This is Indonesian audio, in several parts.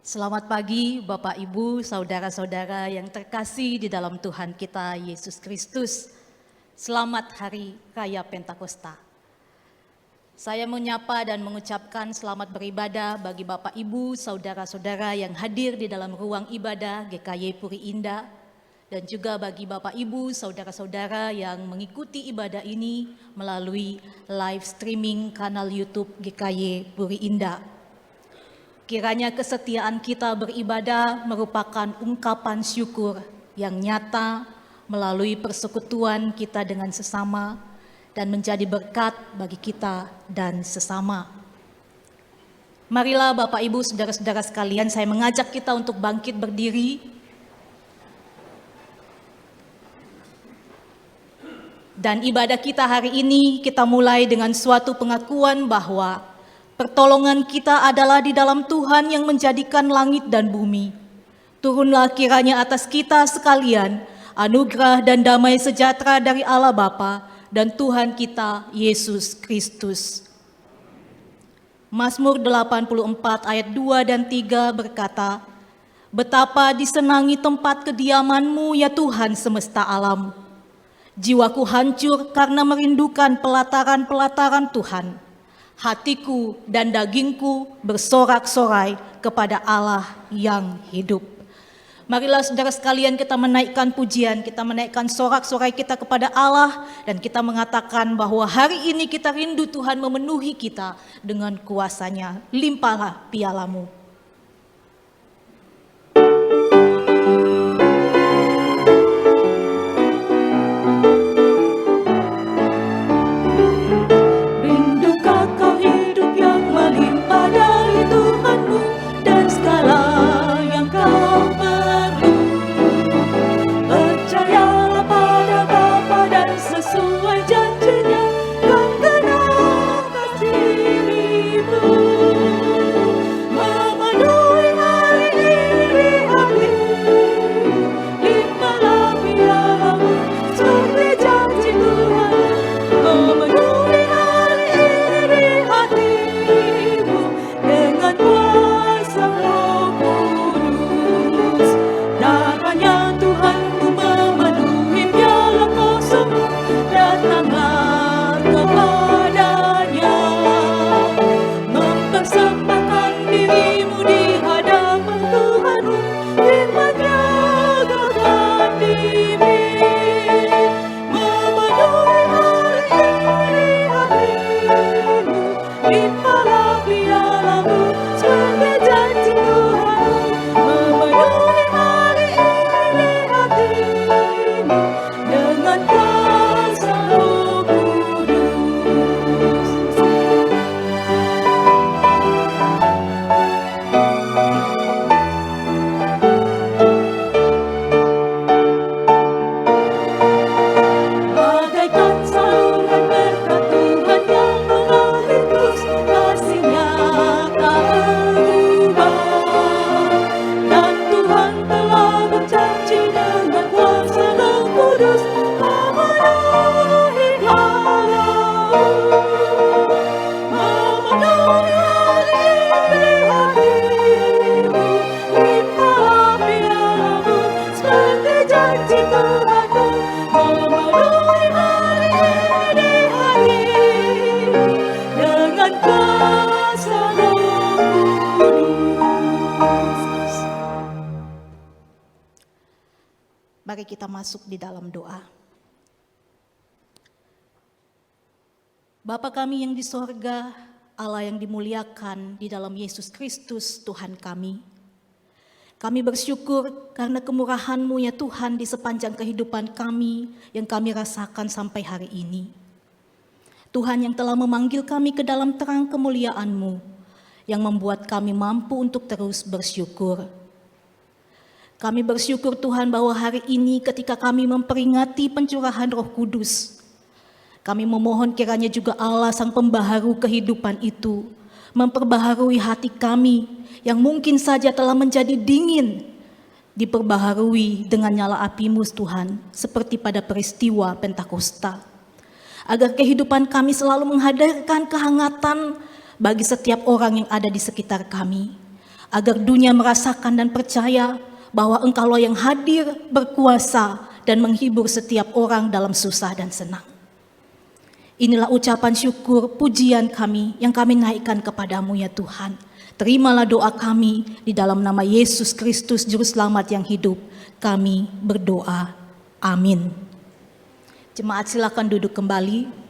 Selamat pagi Bapak Ibu, saudara-saudara yang terkasih di dalam Tuhan kita Yesus Kristus. Selamat Hari Raya Pentakosta. Saya menyapa dan mengucapkan selamat beribadah bagi Bapak Ibu, saudara-saudara yang hadir di dalam ruang ibadah GKY Puri Indah, dan juga bagi Bapak Ibu, saudara-saudara yang mengikuti ibadah ini melalui live streaming kanal YouTube GKY Puri Indah. Kiranya kesetiaan kita beribadah merupakan ungkapan syukur yang nyata melalui persekutuan kita dengan sesama dan menjadi berkat bagi kita dan sesama. Marilah Bapak Ibu, saudara-saudara sekalian, saya mengajak kita untuk bangkit berdiri. Dan ibadah kita hari ini kita mulai dengan suatu pengakuan bahwa pertolongan kita adalah di dalam Tuhan yang menjadikan langit dan bumi. Turunlah kiranya atas kita sekalian anugerah dan damai sejahtera dari Allah Bapa dan Tuhan kita Yesus Kristus. Mazmur 84 ayat 2 dan 3 berkata, "Betapa disenangi tempat kediaman-Mu ya Tuhan semesta alam. Jiwaku hancur karena merindukan pelataran-pelataran Tuhan. Hatiku dan dagingku bersorak-sorai kepada Allah yang hidup." Marilah saudara sekalian kita menaikkan pujian, kita menaikkan sorak-sorai kita kepada Allah, dan kita mengatakan bahwa hari ini kita rindu Tuhan memenuhi kita dengan kuasa-Nya. Limpahlah piala-Mu. Mari kita masuk di dalam doa. Bapa kami yang di sorga, Allah yang dimuliakan di dalam Yesus Kristus Tuhan kami. Kami bersyukur karena kemurahan-Mu ya Tuhan di sepanjang kehidupan kami yang kami rasakan sampai hari ini. Tuhan yang telah memanggil kami ke dalam terang kemuliaan-Mu, yang membuat kami mampu untuk terus bersyukur. Kami bersyukur Tuhan bahwa hari ini ketika kami memperingati pencurahan Roh Kudus, kami memohon kiranya juga Allah Sang Pembaharu kehidupan itu memperbaharui hati kami yang mungkin saja telah menjadi dingin, diperbaharui dengan nyala api-Mu Tuhan, seperti pada peristiwa Pentakosta. Agar kehidupan kami selalu menghadirkan kehangatan bagi setiap orang yang ada di sekitar kami. agar dunia merasakan dan percaya bahwa Engkaulah yang hadir, berkuasa, dan menghibur setiap orang dalam susah dan senang. Inilah ucapan syukur, pujian kami yang kami naikkan kepadamu ya Tuhan. Terimalah doa kami di dalam nama Yesus Kristus, Juru Selamat yang hidup. Kami berdoa. Amin. Jemaat silakan duduk kembali.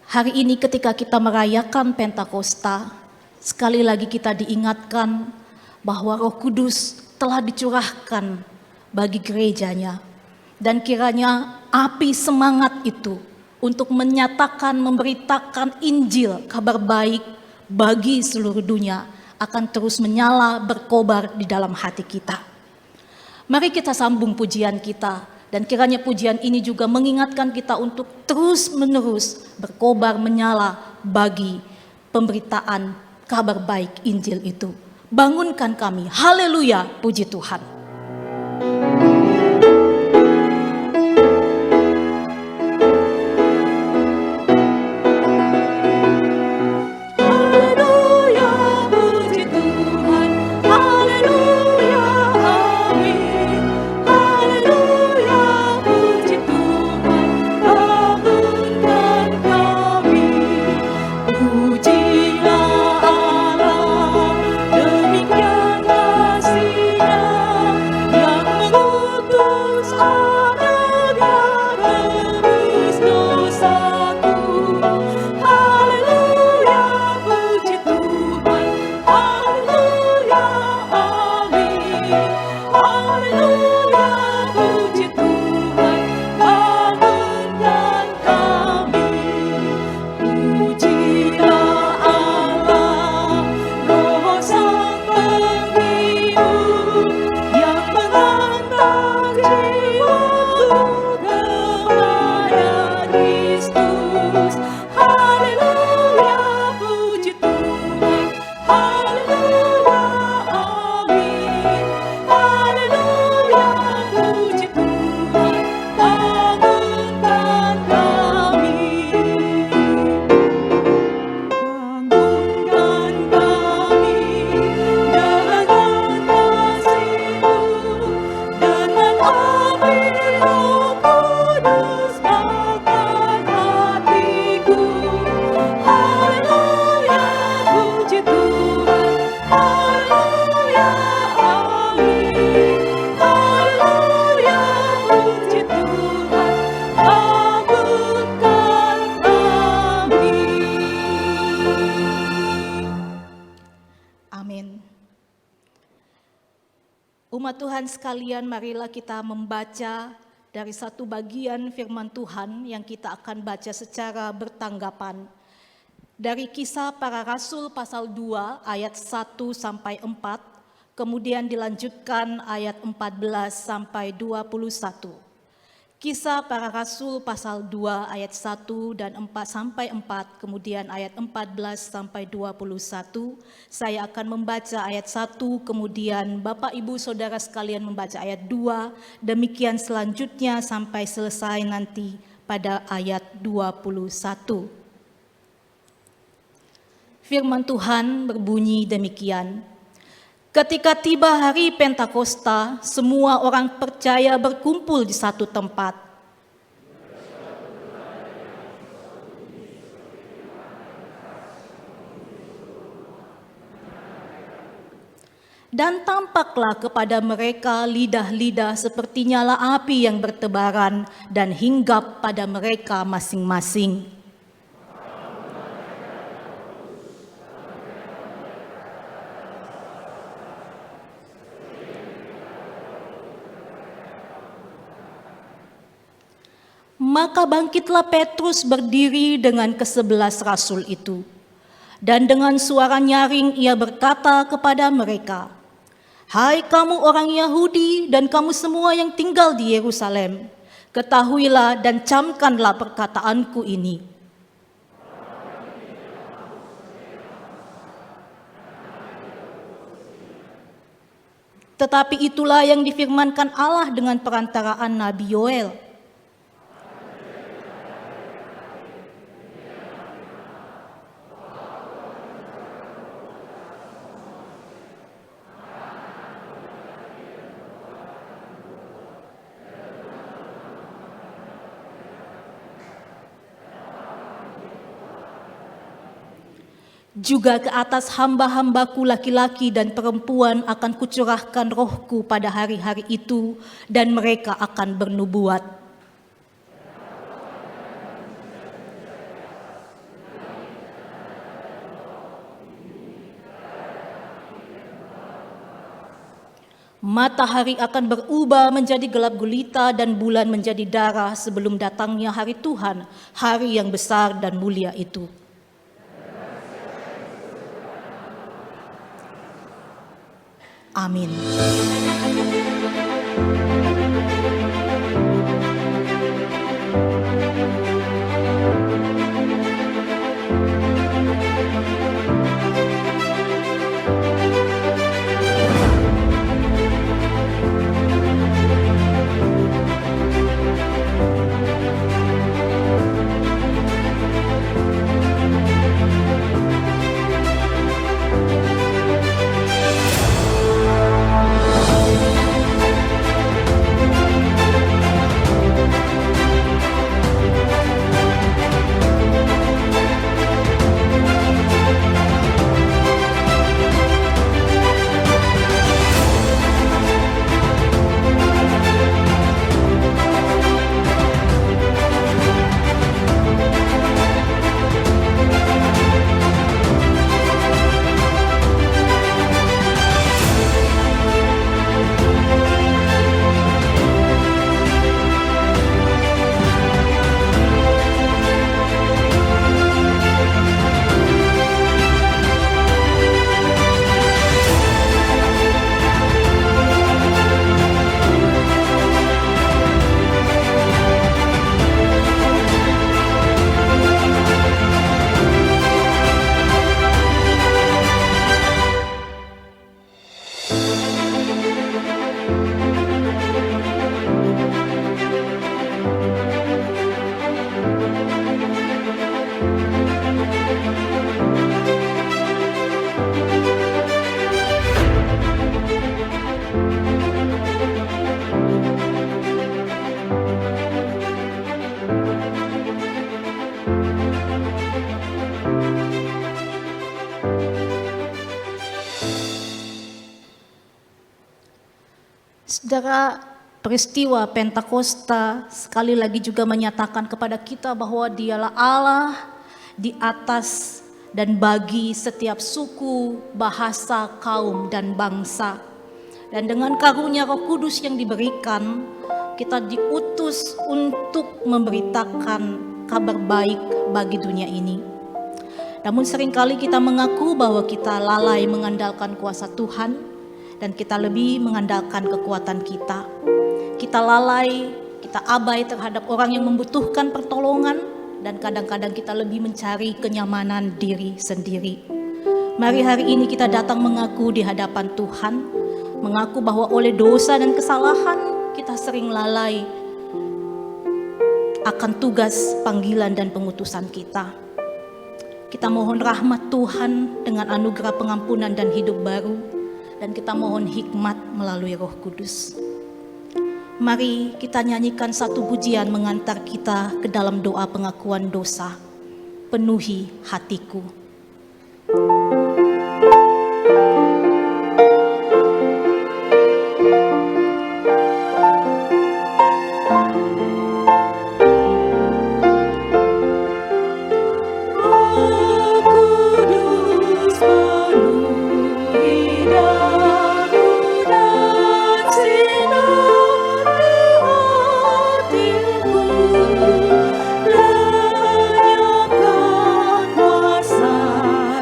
Hari ini ketika kita merayakan Pentakosta, sekali lagi kita diingatkan bahwa Roh Kudus telah dicurahkan bagi gerejanya. Dan kiranya api semangat itu untuk menyatakan, memberitakan Injil, kabar baik bagi seluruh dunia akan terus menyala, berkobar di dalam hati kita. Mari kita sambung pujian kita. Dan kiranya pujian ini juga mengingatkan kita untuk terus-menerus berkobar menyala bagi pemberitaan kabar baik Injil itu. Bangunkan kami, haleluya, puji Tuhan. Umat Tuhan sekalian, marilah kita membaca dari satu bagian firman Tuhan yang kita akan baca secara bertanggapan. Dari Kisah Para Rasul pasal 2 ayat 1 sampai 4, kemudian dilanjutkan ayat 14 sampai 21. Kisah Para Rasul pasal 2 ayat 1 dan 4 sampai 4, kemudian ayat 14 sampai 21. Saya akan membaca ayat 1, kemudian Bapak Ibu Saudara sekalian membaca ayat 2, demikian selanjutnya sampai selesai nanti pada ayat 21. Firman Tuhan berbunyi demikian. Ketika tiba hari Pentakosta, semua orang percaya berkumpul di satu tempat. Dan tampaklah kepada mereka lidah-lidah seperti nyala api yang bertebaran dan hinggap pada mereka masing-masing. Maka bangkitlah Petrus berdiri dengan ke-11 rasul itu. Dan dengan suara nyaring ia berkata kepada mereka, "Hai kamu orang Yahudi dan kamu semua yang tinggal di Yerusalem, ketahuilah dan camkanlah perkataanku ini. Tetapi itulah yang difirmankan Allah dengan perantaraan Nabi Yoel. Juga ke atas hamba-hambaku laki-laki dan perempuan akan kucurahkan rohku pada hari-hari itu, dan mereka akan bernubuat. Matahari akan berubah menjadi gelap gulita dan bulan menjadi darah sebelum datangnya hari Tuhan, hari yang besar dan mulia itu. Amin. Saudara, peristiwa Pentakosta sekali lagi juga menyatakan kepada kita bahwa Dialah Allah di atas dan bagi setiap suku, bahasa, kaum, dan bangsa. Dan dengan karunia Roh Kudus yang diberikan, kita diutus untuk memberitakan kabar baik bagi dunia ini. Namun seringkali kita mengaku bahwa kita lalai mengandalkan kuasa Tuhan, dan kita lebih mengandalkan kekuatan kita. Kita lalai, kita abai terhadap orang yang membutuhkan pertolongan, dan kadang-kadang kita lebih mencari kenyamanan diri sendiri. Mari hari ini kita datang mengaku di hadapan Tuhan, mengaku bahwa oleh dosa dan kesalahan kita sering lalai akan tugas, panggilan, dan pengutusan kita. Kita mohon rahmat Tuhan dengan anugerah pengampunan dan hidup baru, dan kita mohon hikmat melalui Roh Kudus. Mari kita nyanyikan satu pujian mengantar kita ke dalam doa pengakuan dosa. Penuhi hatiku.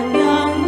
Yang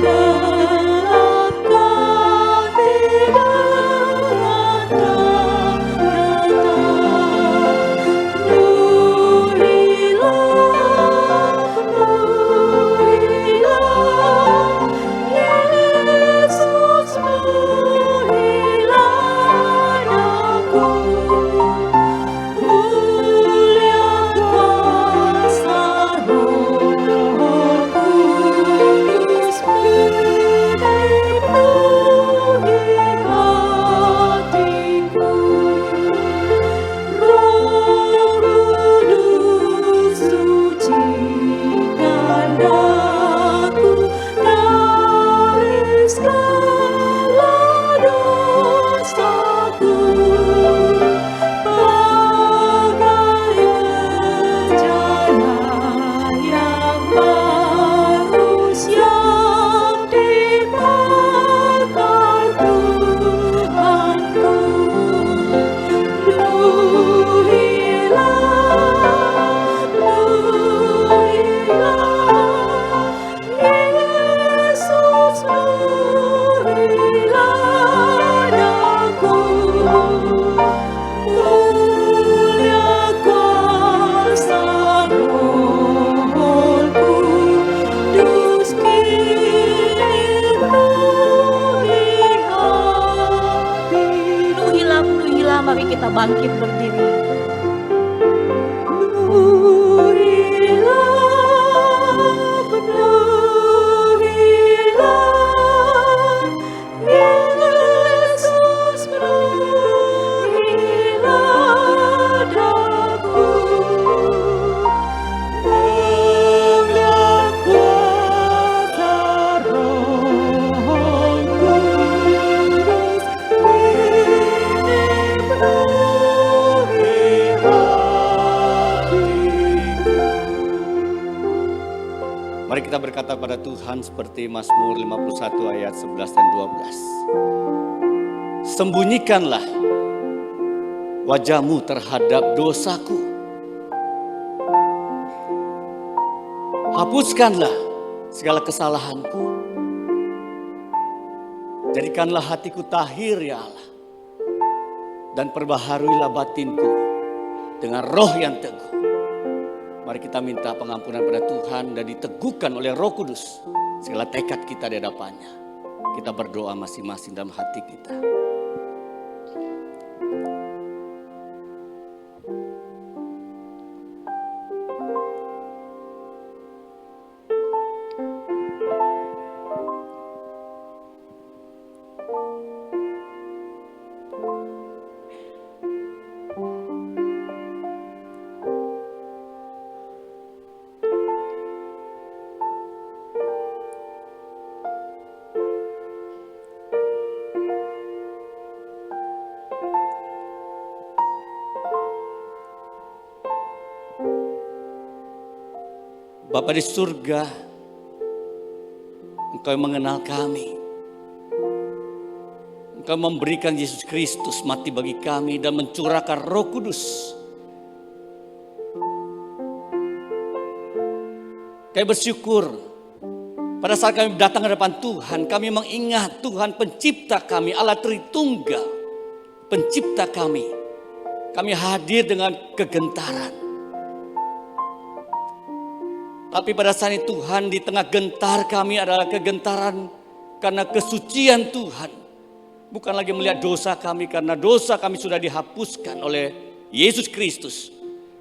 Mari kita berkata pada Tuhan seperti Mazmur 51 ayat 11 dan 12. Sembunyikanlah wajahmu terhadap dosaku. Hapuskanlah segala kesalahanku. Jadikanlah hatiku tahir ya Allah. Dan perbaharuilah batinku dengan roh yang teguh. Mari kita minta pengampunan pada Tuhan dan diteguhkan oleh Roh Kudus segala tekad kita di hadapannya. Kita berdoa masing-masing dalam hati kita. Bapa di surga, Engkau yang mengenal kami. Engkau memberikan Yesus Kristus mati bagi kami dan mencurahkan Roh Kudus. Kami bersyukur pada saat kami datang ke depan Tuhan, kami mengingat Tuhan pencipta kami, Allah Tritunggal, pencipta kami. Kami hadir dengan kegentaran. Tapi pada saat ini Tuhan, di tengah gentar kami adalah kegentaran karena kesucian Tuhan. Bukan lagi melihat dosa kami, karena dosa kami sudah dihapuskan oleh Yesus Kristus.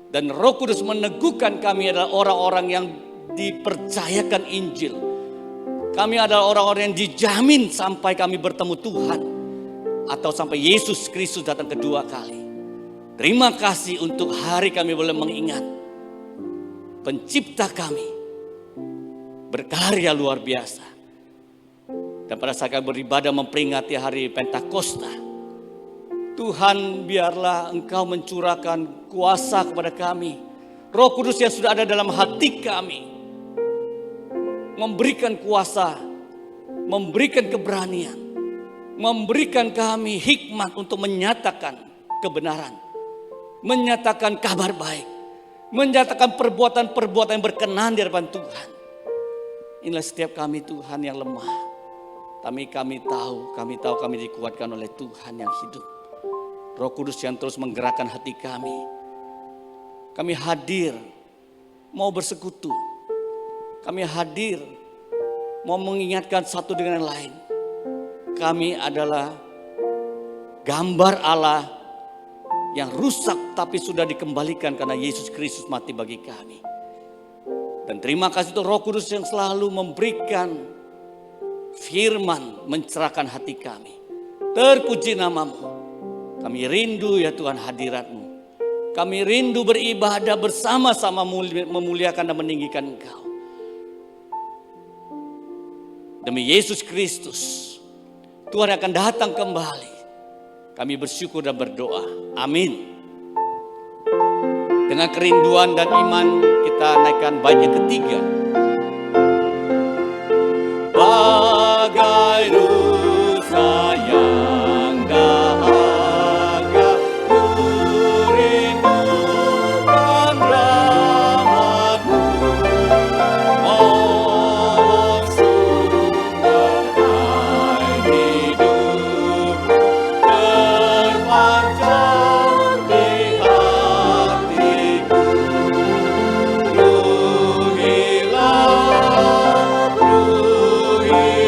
Dan Roh Kudus meneguhkan kami adalah orang-orang yang dipercayakan Injil. Kami adalah orang-orang yang dijamin sampai kami bertemu Tuhan. Atau sampai Yesus Kristus datang kedua kali. Terima kasih untuk hari kami boleh mengingat pencipta kami berkarya luar biasa. Dan pada saat kami beribadah memperingati hari Pentakosta, Tuhan biarlah Engkau mencurahkan kuasa kepada kami. Roh Kudus yang sudah ada dalam hati kami, memberikan kuasa, memberikan keberanian, memberikan kami hikmat untuk menyatakan kebenaran, menyatakan kabar baik, menyatakan perbuatan-perbuatan yang berkenan di hadapan Tuhan. Inilah setiap kami Tuhan yang lemah. Kami tahu kami dikuatkan oleh Tuhan yang hidup. Roh Kudus yang terus menggerakkan hati kami. Kami hadir mau bersekutu. Kami hadir mau mengingatkan satu dengan yang lain. Kami adalah gambar Allah yang rusak tapi sudah dikembalikan karena Yesus Kristus mati bagi kami. Dan terima kasih untuk Roh Kudus yang selalu memberikan firman, mencerahkan hati kami. Terpuji namamu. Kami rindu ya Tuhan hadirat-Mu. Kami rindu beribadah bersama-sama memuliakan dan meninggikan Engkau. Demi Yesus Kristus, Tuhan akan datang kembali. Kami bersyukur dan berdoa. Amin. Dengan kerinduan dan iman kita naikkan bait yang ketiga. Bagai rusa yang dahaga, ku rindukan rahmat-Mu. Mohon sumber hidup terpancar di hatiku. Ruhilah, ruhilah.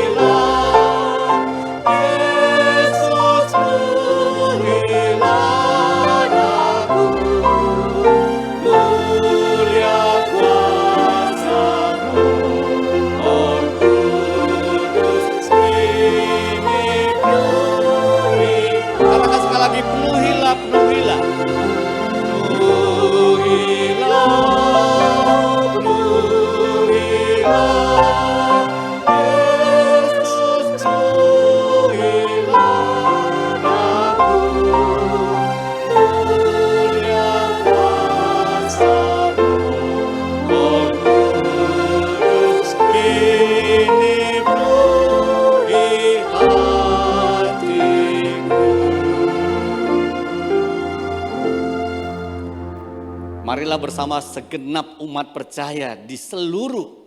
marilah bersama segenap umat percaya di seluruh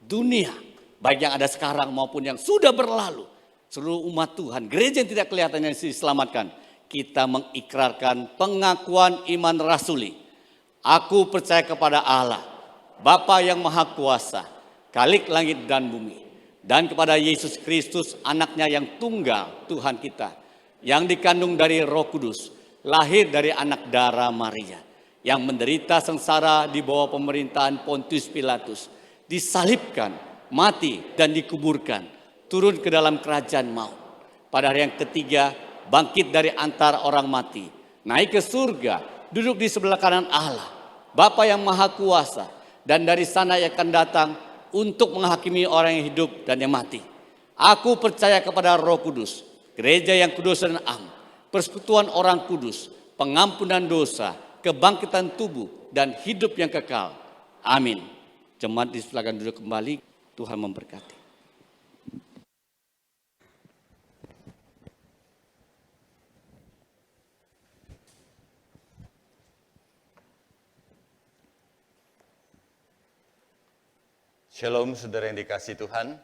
dunia, baik yang ada sekarang maupun yang sudah berlalu, seluruh umat Tuhan, gereja yang tidak kelihatan yang diselamatkan, kita mengikrarkan pengakuan iman rasuli. Aku percaya kepada Allah, Bapa yang Maha Kuasa, Khalik langit dan bumi, dan kepada Yesus Kristus, anaknya yang tunggal, Tuhan kita, yang dikandung dari Roh Kudus, lahir dari anak darah Maria, yang menderita sengsara di bawah pemerintahan Pontius Pilatus, disalibkan, mati dan dikuburkan, turun ke dalam kerajaan maut. Pada hari yang ketiga, bangkit dari antara orang mati, naik ke surga, duduk di sebelah kanan Allah, Bapa yang Maha Kuasa, dan dari sana ia akan datang untuk menghakimi orang yang hidup dan yang mati. Aku percaya kepada Roh Kudus, gereja yang kudus dan am, persekutuan orang kudus, pengampunan dosa, kebangkitan tubuh, dan hidup yang kekal. Amin. Jemaat disilakan duduk kembali. Tuhan memberkati. Shalom saudara yang dikasihi Tuhan.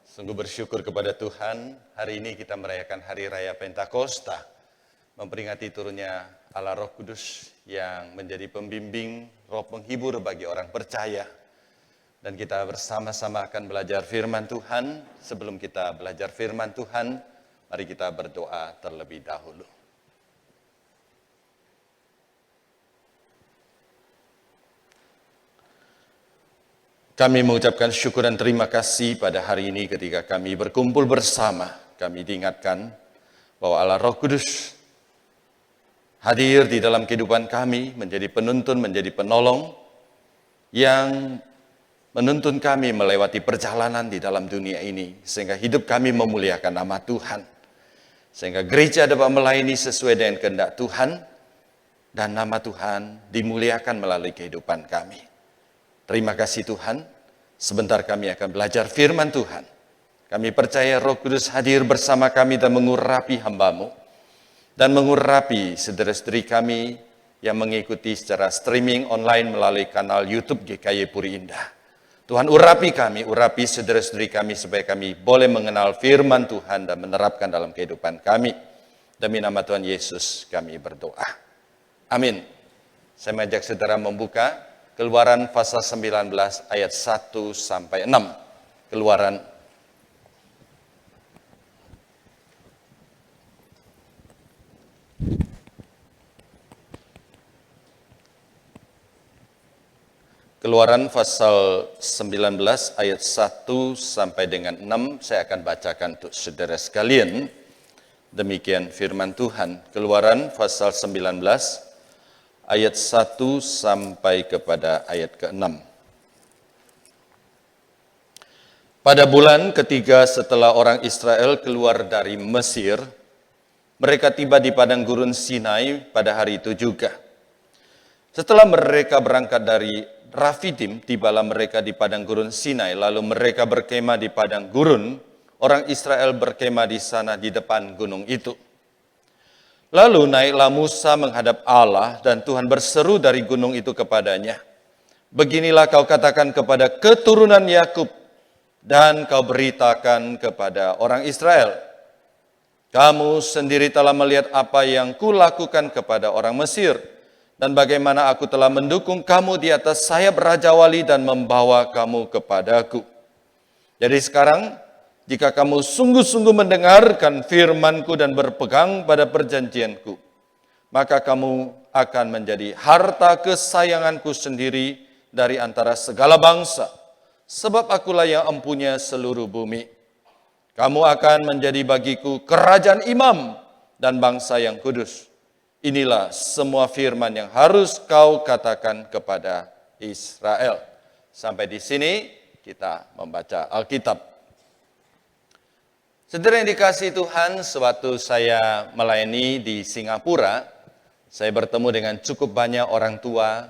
Sungguh bersyukur kepada Tuhan, hari ini kita merayakan Hari Raya Pentakosta, memperingati turunnya Allah Roh Kudus yang menjadi pembimbing, roh penghibur bagi orang percaya. Dan kita bersama-sama akan belajar firman Tuhan. Sebelum kita belajar firman Tuhan, mari kita berdoa terlebih dahulu. Kami mengucapkan syukur dan terima kasih pada hari ini ketika kami berkumpul bersama. Kami diingatkan bahwa Allah Roh Kudus hadir di dalam kehidupan kami, menjadi penuntun, menjadi penolong, yang menuntun kami melewati perjalanan di dalam dunia ini, sehingga hidup kami memuliakan nama Tuhan. Sehingga gereja dapat melayani sesuai dengan kehendak Tuhan, dan nama Tuhan dimuliakan melalui kehidupan kami. Terima kasih Tuhan, sebentar kami akan belajar firman Tuhan. Kami percaya Roh Kudus hadir bersama kami dan mengurapi hamba-Mu, dan mengurapi saudara-saudari kami yang mengikuti secara streaming online melalui kanal YouTube GKY Puri Indah. Tuhan urapi kami, urapi saudara-saudari kami supaya kami boleh mengenal firman Tuhan dan menerapkan dalam kehidupan kami. Demi nama Tuhan Yesus kami berdoa. Amin. Saya mengajak saudara membuka Keluaran pasal 19 ayat 1 sampai 6. Keluaran. Keluaran pasal 19 ayat 1 sampai dengan 6 saya akan bacakan untuk saudara sekalian. Demikian firman Tuhan. Keluaran pasal 19 ayat 1 sampai kepada ayat ke-6. Pada bulan ketiga setelah orang Israel keluar dari Mesir, mereka tiba di padang gurun Sinai pada hari itu juga. Setelah mereka berangkat dari Rafidim, tibalah mereka di padang gurun Sinai, lalu mereka berkemah di padang gurun, orang Israel berkemah di sana di depan gunung itu. Lalu naiklah Musa menghadap Allah, dan Tuhan berseru dari gunung itu kepadanya, beginilah kau katakan kepada keturunan Yakub, dan kau beritakan kepada orang Israel, kamu sendiri telah melihat apa yang kulakukan kepada orang Mesir, dan bagaimana aku telah mendukung kamu di atas sayap Raja Wali dan membawa kamu kepadaku. Jadi sekarang, jika kamu sungguh-sungguh mendengarkan firman-Ku dan berpegang pada perjanjian-Ku, maka kamu akan menjadi harta kesayangan-Ku sendiri dari antara segala bangsa, sebab Akulah yang empunya seluruh bumi. Kamu akan menjadi bagiku kerajaan imam dan bangsa yang kudus. Inilah semua firman yang harus kau katakan kepada Israel. Sampai di sini kita membaca Alkitab. Saudara yang dikasihi Tuhan, sewaktu saya melayani di Singapura, saya bertemu dengan cukup banyak orang tua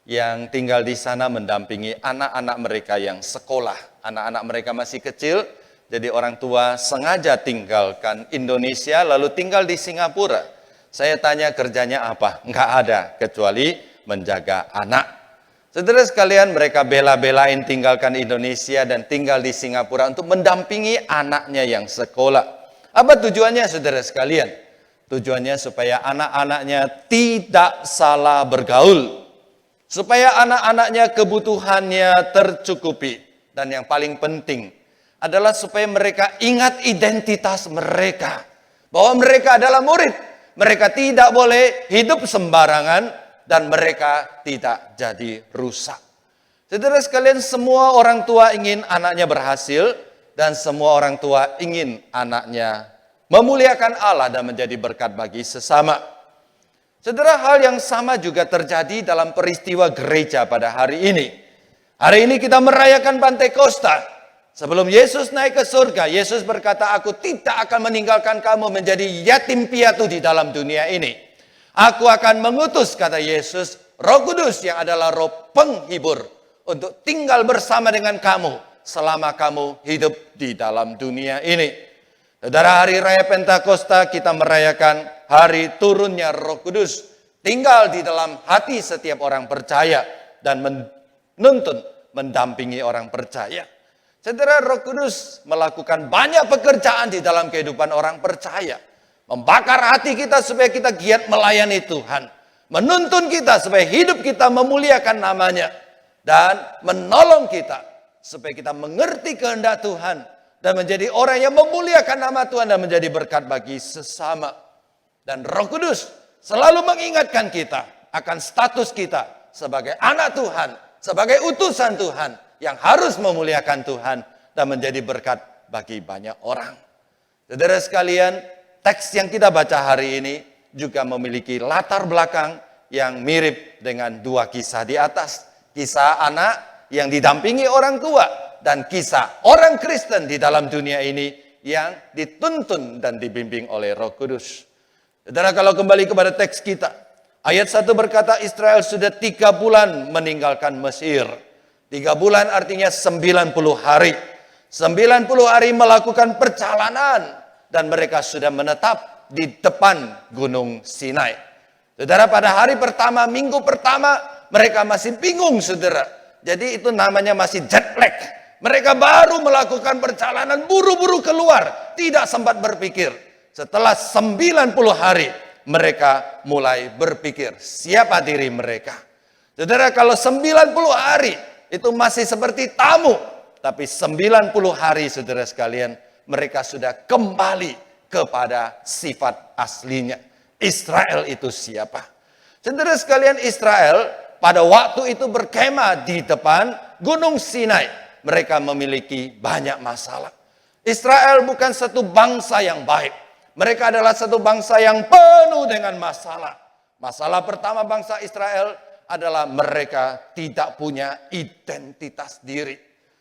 yang tinggal di sana mendampingi anak-anak mereka yang sekolah. Anak-anak mereka masih kecil, jadi orang tua sengaja tinggalkan Indonesia lalu tinggal di Singapura. Saya tanya kerjanya apa? Enggak ada, kecuali menjaga anak. Saudara sekalian, mereka bela-belain tinggalkan Indonesia dan tinggal di Singapura untuk mendampingi anaknya yang sekolah. Apa tujuannya, saudara sekalian? Tujuannya supaya anak-anaknya tidak salah bergaul. Supaya anak-anaknya kebutuhannya tercukupi. Dan yang paling penting adalah supaya mereka ingat identitas mereka. Bahwa mereka adalah murid. Mereka tidak boleh hidup sembarangan dan mereka tidak jadi rusak. Saudara sekalian, semua orang tua ingin anaknya berhasil dan semua orang tua ingin anaknya memuliakan Allah dan menjadi berkat bagi sesama. Saudara, hal yang sama juga terjadi dalam peristiwa gereja pada hari ini. Hari ini kita merayakan Pantekosta. Sebelum Yesus naik ke surga, Yesus berkata, "Aku tidak akan meninggalkan kamu menjadi yatim piatu di dalam dunia ini. Aku akan mengutus," kata Yesus, "Roh Kudus yang adalah roh penghibur untuk tinggal bersama dengan kamu selama kamu hidup di dalam dunia ini." Saudara, hari raya Pentakosta kita merayakan hari turunnya Roh Kudus tinggal di dalam hati setiap orang percaya dan menuntun, mendampingi orang percaya. Saudara, Roh Kudus melakukan banyak pekerjaan di dalam kehidupan orang percaya. Membakar hati kita supaya kita giat melayani Tuhan. Menuntun kita supaya hidup kita memuliakan namanya. Dan menolong kita supaya kita mengerti kehendak Tuhan. Dan menjadi orang yang memuliakan nama Tuhan dan menjadi berkat bagi sesama. Dan Roh Kudus selalu mengingatkan kita akan status kita sebagai anak Tuhan. Sebagai utusan Tuhan yang harus memuliakan Tuhan dan menjadi berkat bagi banyak orang. Saudara sekalian, teks yang kita baca hari ini juga memiliki latar belakang yang mirip dengan dua kisah di atas. Kisah anak yang didampingi orang tua dan kisah orang Kristen di dalam dunia ini yang dituntun dan dibimbing oleh Roh Kudus. Saudara, kalau kembali kepada teks kita, ayat 1 berkata Israel sudah 3 bulan meninggalkan Mesir. 3 bulan artinya 90 hari. 90 hari melakukan perjalanan dan mereka sudah menetap di depan Gunung Sinai. Saudara, pada hari pertama, minggu pertama, mereka masih bingung, saudara. Jadi itu namanya masih jet lag. Mereka baru melakukan perjalanan, buru-buru keluar, tidak sempat berpikir. Setelah 90 hari, mereka mulai berpikir, siapa diri mereka. Saudara, kalau 90 hari, itu masih seperti tamu. Tapi 90 hari, saudara sekalian, mereka sudah kembali kepada sifat aslinya. Israel itu siapa? Saudara sekalian, Israel pada waktu itu berkemah di depan Gunung Sinai. Mereka memiliki banyak masalah. Israel bukan satu bangsa yang baik. Mereka adalah satu bangsa yang penuh dengan masalah. Masalah pertama bangsa Israel adalah mereka tidak punya identitas diri.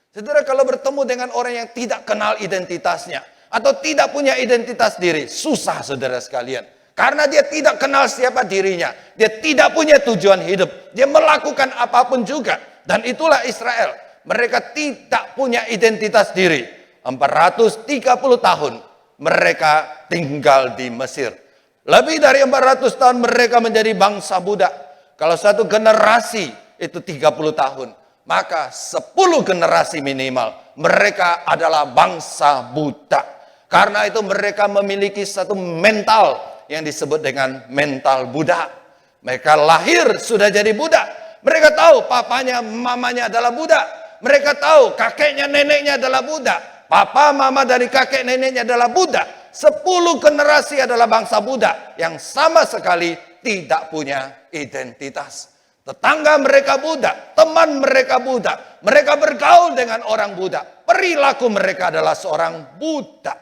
Saudara, kalau bertemu dengan orang yang tidak kenal identitasnya atau tidak punya identitas diri, susah, saudara sekalian. Karena dia tidak kenal siapa dirinya. Dia tidak punya tujuan hidup. Dia melakukan apapun juga. Dan itulah Israel. Mereka tidak punya identitas diri. 430 tahun mereka tinggal di Mesir. Lebih dari 400 tahun mereka menjadi bangsa budak. Kalau satu generasi itu 30 tahun, maka 10 generasi minimal mereka adalah bangsa budak. Karena itu mereka memiliki satu mental yang disebut dengan mental budak. Mereka lahir sudah jadi budak. Mereka tahu papanya, mamanya adalah budak. Mereka tahu kakeknya, neneknya adalah budak. Papa, mama dari kakek, neneknya adalah budak. 10 generasi adalah bangsa budak yang sama sekali tidak punya identitas. Tetangga mereka budak, teman mereka budak. Mereka bergaul dengan orang budak. Perilaku mereka adalah seorang budak.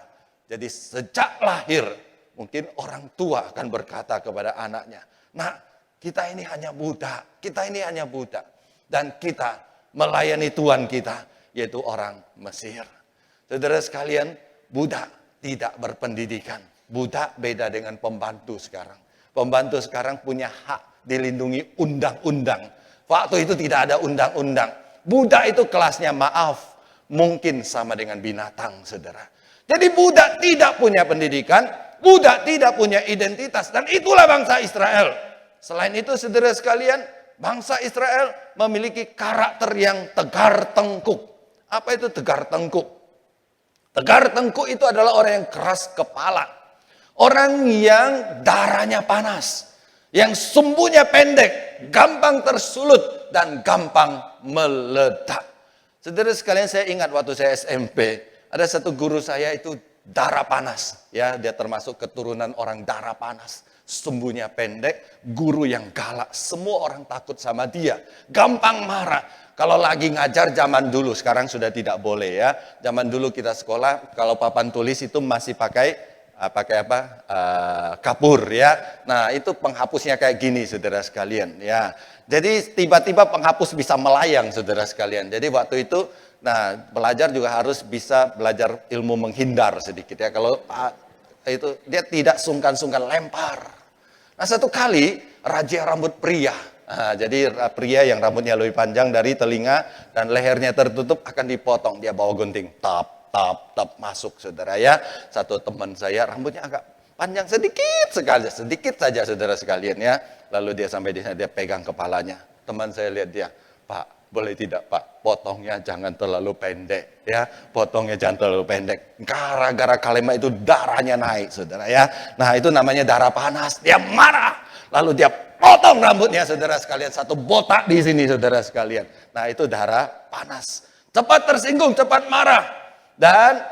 Jadi sejak lahir, mungkin orang tua akan berkata kepada anaknya, "Nak, kita ini hanya budak. Kita ini hanya budak. Dan kita melayani Tuhan kita, yaitu orang Mesir." Saudara sekalian, budak tidak berpendidikan. Budak beda dengan pembantu sekarang. Pembantu sekarang punya hak dilindungi undang-undang. Waktu itu tidak ada undang-undang. Budak itu kelasnya, maaf, mungkin sama dengan binatang, saudara. Jadi budak tidak punya pendidikan, budak tidak punya identitas. Dan itulah bangsa Israel. Selain itu, saudara sekalian, bangsa Israel memiliki karakter yang tegar tengkuk. Apa itu tegar tengkuk? Tegar tengkuk itu adalah orang yang keras kepala. Orang yang darahnya panas. Yang sumbunya pendek, gampang tersulut, dan gampang meledak. Saudara sekalian, saya ingat waktu saya SMP, ada satu guru saya itu darah panas. Ya, dia termasuk keturunan orang darah panas. Sumbunya pendek, guru yang galak. Semua orang takut sama dia. Gampang marah. Kalau lagi ngajar zaman dulu, sekarang sudah tidak boleh ya. Zaman dulu kita sekolah, kalau papan tulis itu masih pakai kapur ya. Nah, itu penghapusnya kayak gini, saudara sekalian ya. Jadi tiba-tiba penghapus bisa melayang, saudara sekalian. Jadi waktu itu, nah, belajar juga harus bisa belajar ilmu menghindar sedikit ya. Kalau itu dia tidak sungkan-sungkan lempar. Nah, satu kali razia rambut pria. Nah, jadi pria yang rambutnya lebih panjang dari telinga dan lehernya tertutup akan dipotong. Dia bawa gunting, tap masuk, saudara ya. Satu teman saya rambutnya agak panjang sedikit saja, saudara sekalian ya. Lalu dia sampai di sana, dia pegang kepalanya. Teman saya lihat dia, Pak, boleh tidak Pak, potongnya jangan terlalu pendek ya, potongnya jangan terlalu pendek. Gara-gara kalimat itu darahnya naik, saudara ya. Nah, itu namanya darah panas. Dia marah, lalu dia potong rambutnya, saudara sekalian, satu botak di sini, saudara sekalian. Nah, itu darah panas. Cepat tersinggung, cepat marah, dan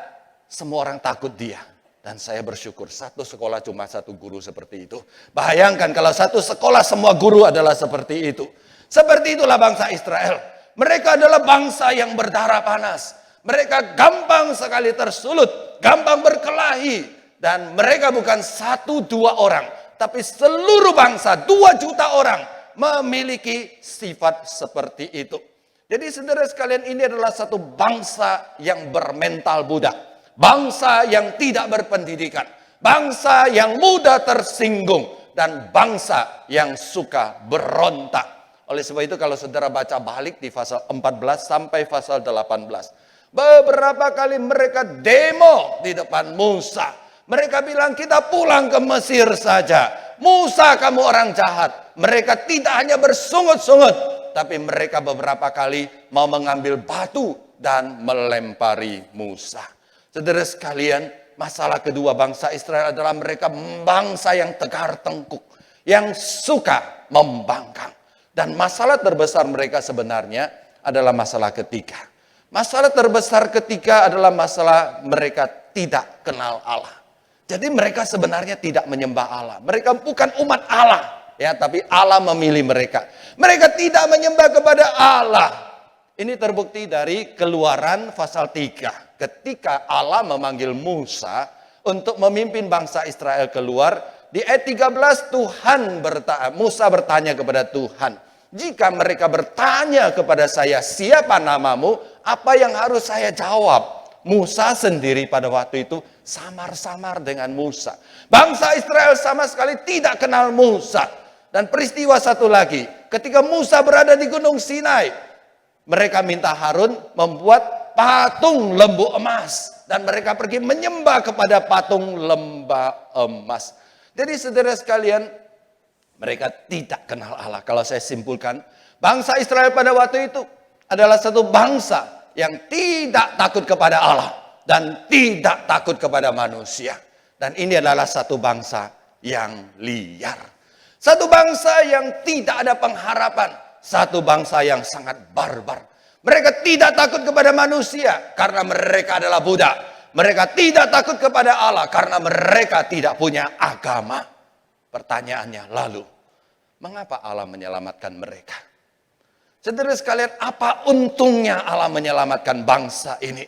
semua orang takut dia. Dan saya bersyukur satu sekolah cuma satu guru seperti itu. Bayangkan kalau satu sekolah semua guru adalah seperti itu. Seperti itulah bangsa Israel. Mereka adalah bangsa yang berdarah panas. Mereka gampang sekali tersulut, gampang berkelahi. Dan mereka bukan 1-2 orang, tapi seluruh bangsa, 2 juta orang memiliki sifat seperti itu. Jadi saudara sekalian, ini adalah satu bangsa yang bermental budak. Bangsa yang tidak berpendidikan. Bangsa yang mudah tersinggung. Dan bangsa yang suka berontak. Oleh sebab itu kalau saudara baca balik di pasal 14 sampai pasal 18. Beberapa kali mereka demo di depan Musa. Mereka bilang kita pulang ke Mesir saja. Musa, kamu orang jahat. Mereka tidak hanya bersungut-sungut. Tapi mereka beberapa kali mau mengambil batu dan melempari Musa. Saudara sekalian, masalah kedua bangsa Israel adalah mereka bangsa yang tegar tengkuk, yang suka membangkang. Dan masalah terbesar mereka sebenarnya adalah masalah ketiga. Masalah terbesar ketiga adalah masalah mereka tidak kenal Allah. Jadi mereka sebenarnya tidak menyembah Allah. Mereka bukan umat Allah, ya, tapi Allah memilih mereka. Mereka tidak menyembah kepada Allah. Ini terbukti dari Keluaran pasal 3. Ketika Allah memanggil Musa untuk memimpin bangsa Israel keluar, di ayat 13 Musa bertanya kepada Tuhan, jika mereka bertanya kepada saya, siapa namamu? Apa yang harus saya jawab? Musa sendiri pada waktu itu samar-samar dengan Musa. Bangsa Israel sama sekali tidak kenal Musa. Dan peristiwa satu lagi, ketika Musa berada di Gunung Sinai, mereka minta Harun membuat patung lembu emas. Dan mereka pergi menyembah kepada patung lembu emas. Jadi saudara sekalian, mereka tidak kenal Allah. Kalau saya simpulkan, bangsa Israel pada waktu itu adalah satu bangsa yang tidak takut kepada Allah. Dan tidak takut kepada manusia. Dan ini adalah satu bangsa yang liar. Satu bangsa yang tidak ada pengharapan. Satu bangsa yang sangat barbar. Mereka tidak takut kepada manusia karena mereka adalah budak. Mereka tidak takut kepada Allah karena mereka tidak punya agama. Pertanyaannya lalu, mengapa Allah menyelamatkan mereka? Saudara sekalian, apa untungnya Allah menyelamatkan bangsa ini?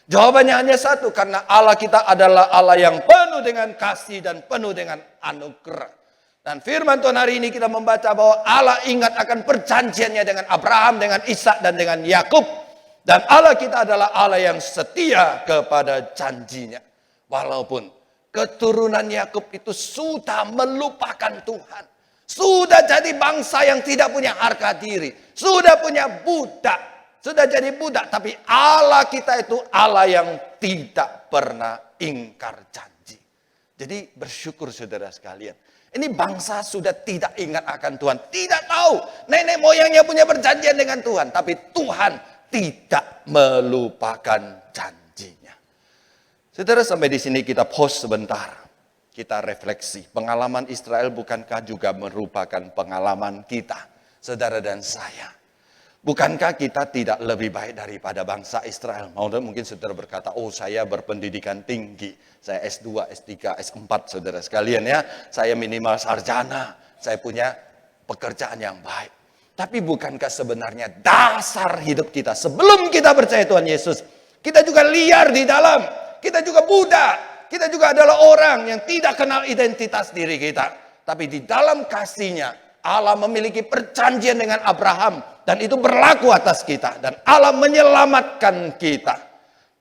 Jawabannya hanya satu, karena Allah kita adalah Allah yang penuh dengan kasih dan penuh dengan anugerah. Dan firman Tuhan hari ini kita membaca bahwa Allah ingat akan perjanjiannya dengan Abraham, dengan Ishak dan dengan Yakub. Dan Allah kita adalah Allah yang setia kepada janjinya. Walaupun keturunan Yakub itu sudah melupakan Tuhan. Sudah jadi bangsa yang tidak punya harga diri. Sudah punya budak. Sudah jadi budak. Tapi Allah kita itu Allah yang tidak pernah ingkar janji. Jadi bersyukur saudara sekalian. Ini bangsa sudah tidak ingat akan Tuhan. Tidak tahu nenek moyangnya punya perjanjian dengan Tuhan. Tapi Tuhan tidak melupakan janjinya. Saudara, sampai di sini kita pause sebentar. Kita refleksi. Pengalaman Israel bukankah juga merupakan pengalaman kita, saudara dan saya? Bukankah kita tidak lebih baik daripada bangsa Israel? Mungkin saudara berkata, oh saya berpendidikan tinggi. Saya S2, S3, S4 saudara sekalian ya. Saya minimal sarjana. Saya punya pekerjaan yang baik. Tapi bukankah sebenarnya dasar hidup kita sebelum kita percaya Tuhan Yesus, kita juga liar di dalam. Kita juga budak. Kita juga adalah orang yang tidak kenal identitas diri kita. Tapi di dalam kasih-Nya, Allah memiliki perjanjian dengan Abraham. Dan itu berlaku atas kita. Dan Allah menyelamatkan kita.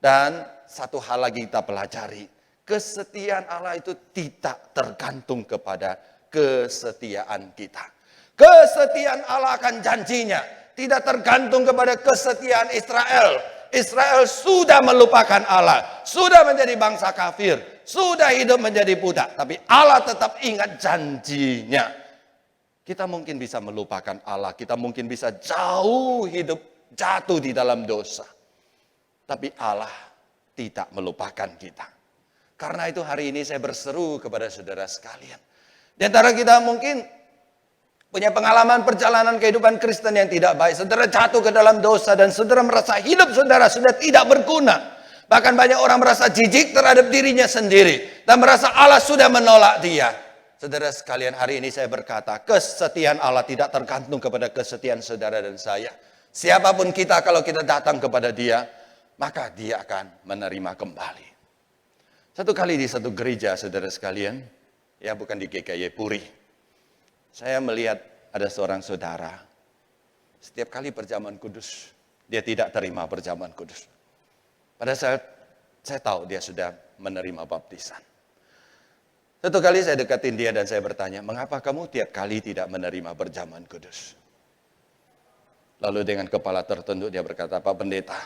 Dan satu hal lagi kita pelajari. Kesetiaan Allah itu tidak tergantung kepada kesetiaan kita. Kesetiaan Allah akan janjinya tidak tergantung kepada kesetiaan Israel. Israel sudah melupakan Allah. Sudah menjadi bangsa kafir. Sudah hidup menjadi budak. Tapi Allah tetap ingat janjinya. Kita mungkin bisa melupakan Allah. Kita mungkin bisa jauh hidup jatuh di dalam dosa. Tapi Allah tidak melupakan kita. Karena itu hari ini saya berseru kepada saudara sekalian. Di antara kita mungkin punya pengalaman perjalanan kehidupan Kristen yang tidak baik. Saudara jatuh ke dalam dosa dan saudara merasa hidup saudara sudah tidak berguna. Bahkan banyak orang merasa jijik terhadap dirinya sendiri. Dan merasa Allah sudah menolak dia. Saudara sekalian, hari ini saya berkata, kesetiaan Allah tidak tergantung kepada kesetiaan saudara dan saya. Siapapun kita, kalau kita datang kepada Dia, maka Dia akan menerima kembali. Satu kali di satu gereja, saudara sekalian, ya bukan di GKY Puri, saya melihat ada seorang saudara, setiap kali perjamuan kudus, dia tidak terima perjamuan kudus. Pada saat saya tahu dia sudah menerima baptisan. Satu kali saya dekatin dia dan saya bertanya, mengapa kamu tiap kali tidak menerima perjamuan kudus? Lalu dengan kepala tertunduk dia berkata, Pak Pendeta,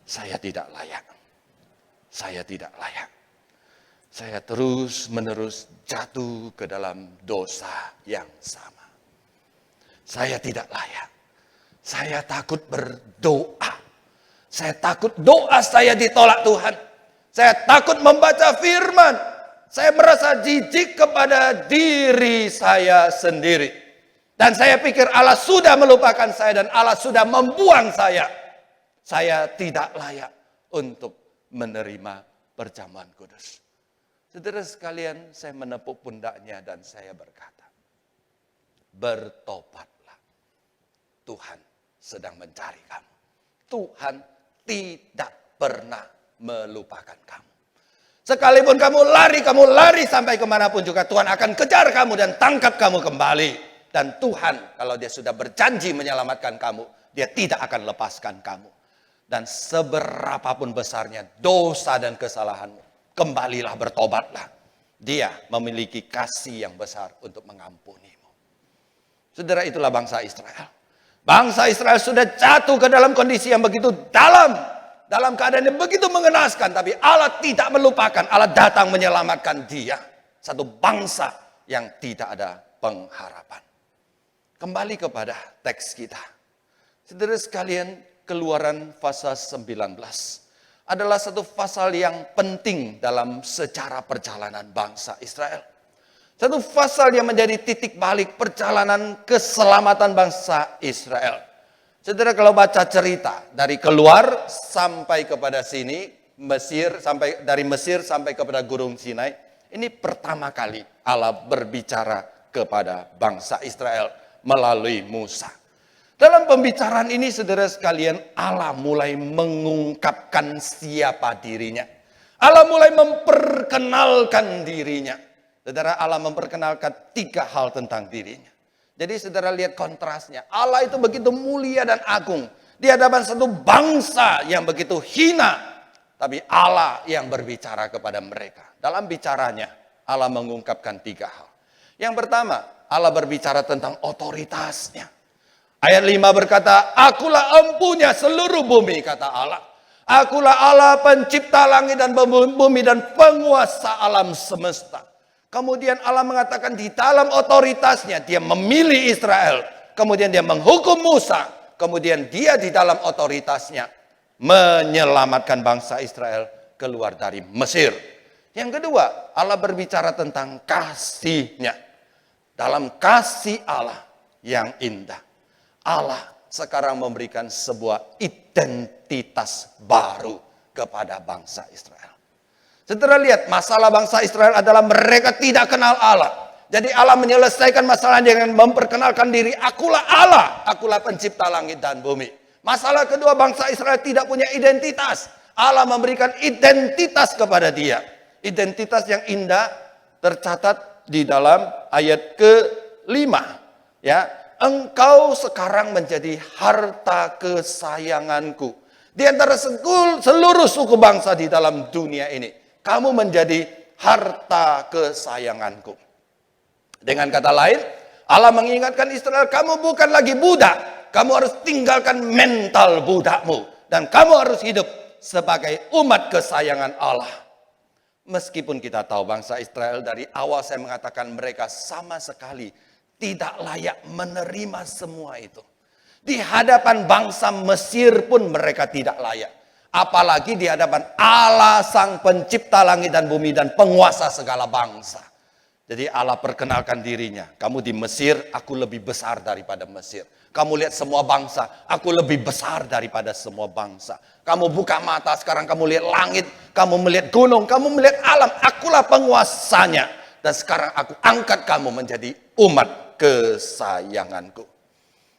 saya tidak layak. Saya tidak layak. Saya terus-menerus jatuh ke dalam dosa yang sama. Saya tidak layak. Saya takut berdoa. Saya takut doa saya ditolak Tuhan. Saya takut membaca firman. Saya merasa jijik kepada diri saya sendiri. Dan saya pikir Allah sudah melupakan saya dan Allah sudah membuang saya. Saya tidak layak untuk menerima perjamuan kudus. Saudara sekalian, saya menepuk pundaknya dan saya berkata, bertobatlah. Tuhan sedang mencari kamu. Tuhan tidak pernah melupakan kamu. Sekalipun kamu lari sampai kemanapun juga Tuhan akan kejar kamu dan tangkap kamu kembali. Dan Tuhan kalau dia sudah berjanji menyelamatkan kamu, dia tidak akan lepaskan kamu. Dan seberapapun besarnya dosa dan kesalahanmu, kembalilah, bertobatlah. Dia memiliki kasih yang besar untuk mengampunimu. Saudara, itulah bangsa Israel. Bangsa Israel sudah jatuh ke dalam kondisi yang begitu dalam. Dalam keadaan yang begitu mengenaskan. Tapi Allah tidak melupakan. Allah datang menyelamatkan dia. Satu bangsa yang tidak ada pengharapan. Kembali kepada teks kita. Saudara sekalian, Keluaran pasal 19 adalah satu pasal yang penting dalam sejarah perjalanan bangsa Israel. Satu pasal yang menjadi titik balik perjalanan keselamatan bangsa Israel. Saudara kalau baca cerita dari keluar sampai kepada sini, dari Mesir sampai kepada Gunung Sinai, ini pertama kali Allah berbicara kepada bangsa Israel melalui Musa. Dalam pembicaraan ini saudara sekalian, Allah mulai mengungkapkan siapa dirinya. Allah mulai memperkenalkan dirinya. Saudara, Allah memperkenalkan 3 hal tentang dirinya. Jadi saudara lihat kontrasnya. Allah itu begitu mulia dan agung. Di hadapan satu bangsa yang begitu hina. Tapi Allah yang berbicara kepada mereka. Dalam bicaranya, Allah mengungkapkan 3 hal. Yang pertama, Allah berbicara tentang otoritasnya. Ayat 5 berkata, akulah empunya seluruh bumi, kata Allah. Akulah Allah pencipta langit dan bumi dan penguasa alam semesta. Kemudian Allah mengatakan di dalam otoritasnya dia memilih Israel. Kemudian dia menghukum Musa. Kemudian dia di dalam otoritasnya menyelamatkan bangsa Israel keluar dari Mesir. Yang kedua, Allah berbicara tentang kasih-Nya. Dalam kasih Allah yang indah, Allah sekarang memberikan sebuah identitas baru kepada bangsa Israel. Saudara lihat, masalah bangsa Israel adalah mereka tidak kenal Allah. Jadi Allah menyelesaikan masalah dengan memperkenalkan diri, akulah Allah, akulah pencipta langit dan bumi. Masalah kedua, bangsa Israel tidak punya identitas. Allah memberikan identitas kepada dia. Identitas yang indah tercatat di dalam ayat ke-5. Ya, engkau sekarang menjadi harta kesayanganku. Di antara seluruh suku bangsa di dalam dunia ini, kamu menjadi harta kesayanganku. Dengan kata lain, Allah mengingatkan Israel, kamu bukan lagi budak. Kamu harus tinggalkan mental budakmu. Dan kamu harus hidup sebagai umat kesayangan Allah. Meskipun kita tahu bangsa Israel dari awal saya mengatakan mereka sama sekali tidak layak menerima semua itu. Di hadapan bangsa Mesir pun mereka tidak layak. Apalagi di hadapan Allah sang pencipta langit dan bumi dan penguasa segala bangsa. Jadi Allah perkenalkan dirinya. Kamu di Mesir, aku lebih besar daripada Mesir. Kamu lihat semua bangsa, aku lebih besar daripada semua bangsa. Kamu buka mata, sekarang kamu lihat langit, kamu melihat gunung, kamu melihat alam. Akulah penguasanya. Dan sekarang aku angkat kamu menjadi umat kesayanganku.